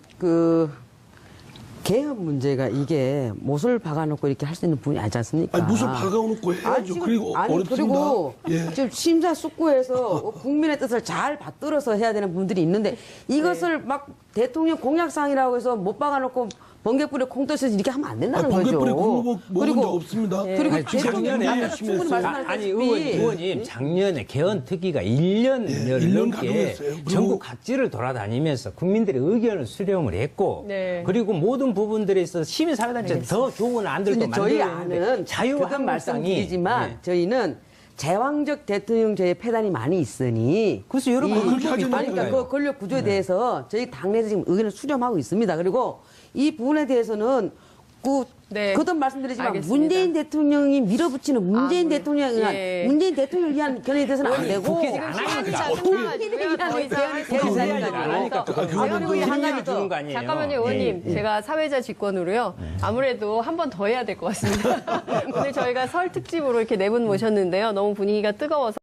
개헌 문제가 이게 못을 박아놓고 이렇게 할 수 있는 부분이 아니지 않습니까? 아니 무슨 박아놓고 해야죠. 그리고 어렵습니다. 그리고 예. 지금 심사숙고해서 국민의 뜻을 잘 받들어서 해야 되는 부분들이 있는데 이것을 막 대통령 공약상이라고 해서 못 박아놓고 번개불에 콩 떠서 이렇게 하면 안 된다는 거죠. 번개불에 콩 먹은 적 없습니다. 그리고 아니, 대통령이 작년에 아까 충분히 말씀하셨다시피 아니 의원님 작년에 개헌 특위가 1년 예, 1년 넘게 가동했어요. 그리고- 전국 각지를 돌아다니면서 국민들의 의견을 수렴을 했고 네. 그리고 모든 부분들에 있어서 시민사회단체 더 좋은 안들도 근데 저희 만들었는데 안은 그건 자유한국당이 말씀드리지만 네. 저희는 제왕적 대통령제의 폐단이 많이 있으니 그래서 여러 번 그렇게 방법이 하겠다니까요. 아니, 그러니까 있다니까요. 그 권력 구조에 대해서 저희 당내에서 지금 의견을 수렴하고 있습니다. 그리고 이 부분에 대해서는 네. 거듭 말씀드리지만 알겠습니다. 문재인 대통령이 밀어붙이는 문재인 대통령을 위한 예. 문재인 대통령을 위한 견해에 대해서는 안 되고 국회의장 안 하니까. 국민을 위한 더 이상 할 수 견해에 없는 대해서는 안 하니까. 그리고 한 가지 주는 더 거 아니에요. 잠깐만요, 예. 의원님. 제가 사회자 직권으로요. 아무래도 한 번 더 해야 될 것 같습니다. 오늘 저희가 설 특집으로 이렇게 네 분 모셨는데요. 너무 분위기가 뜨거워서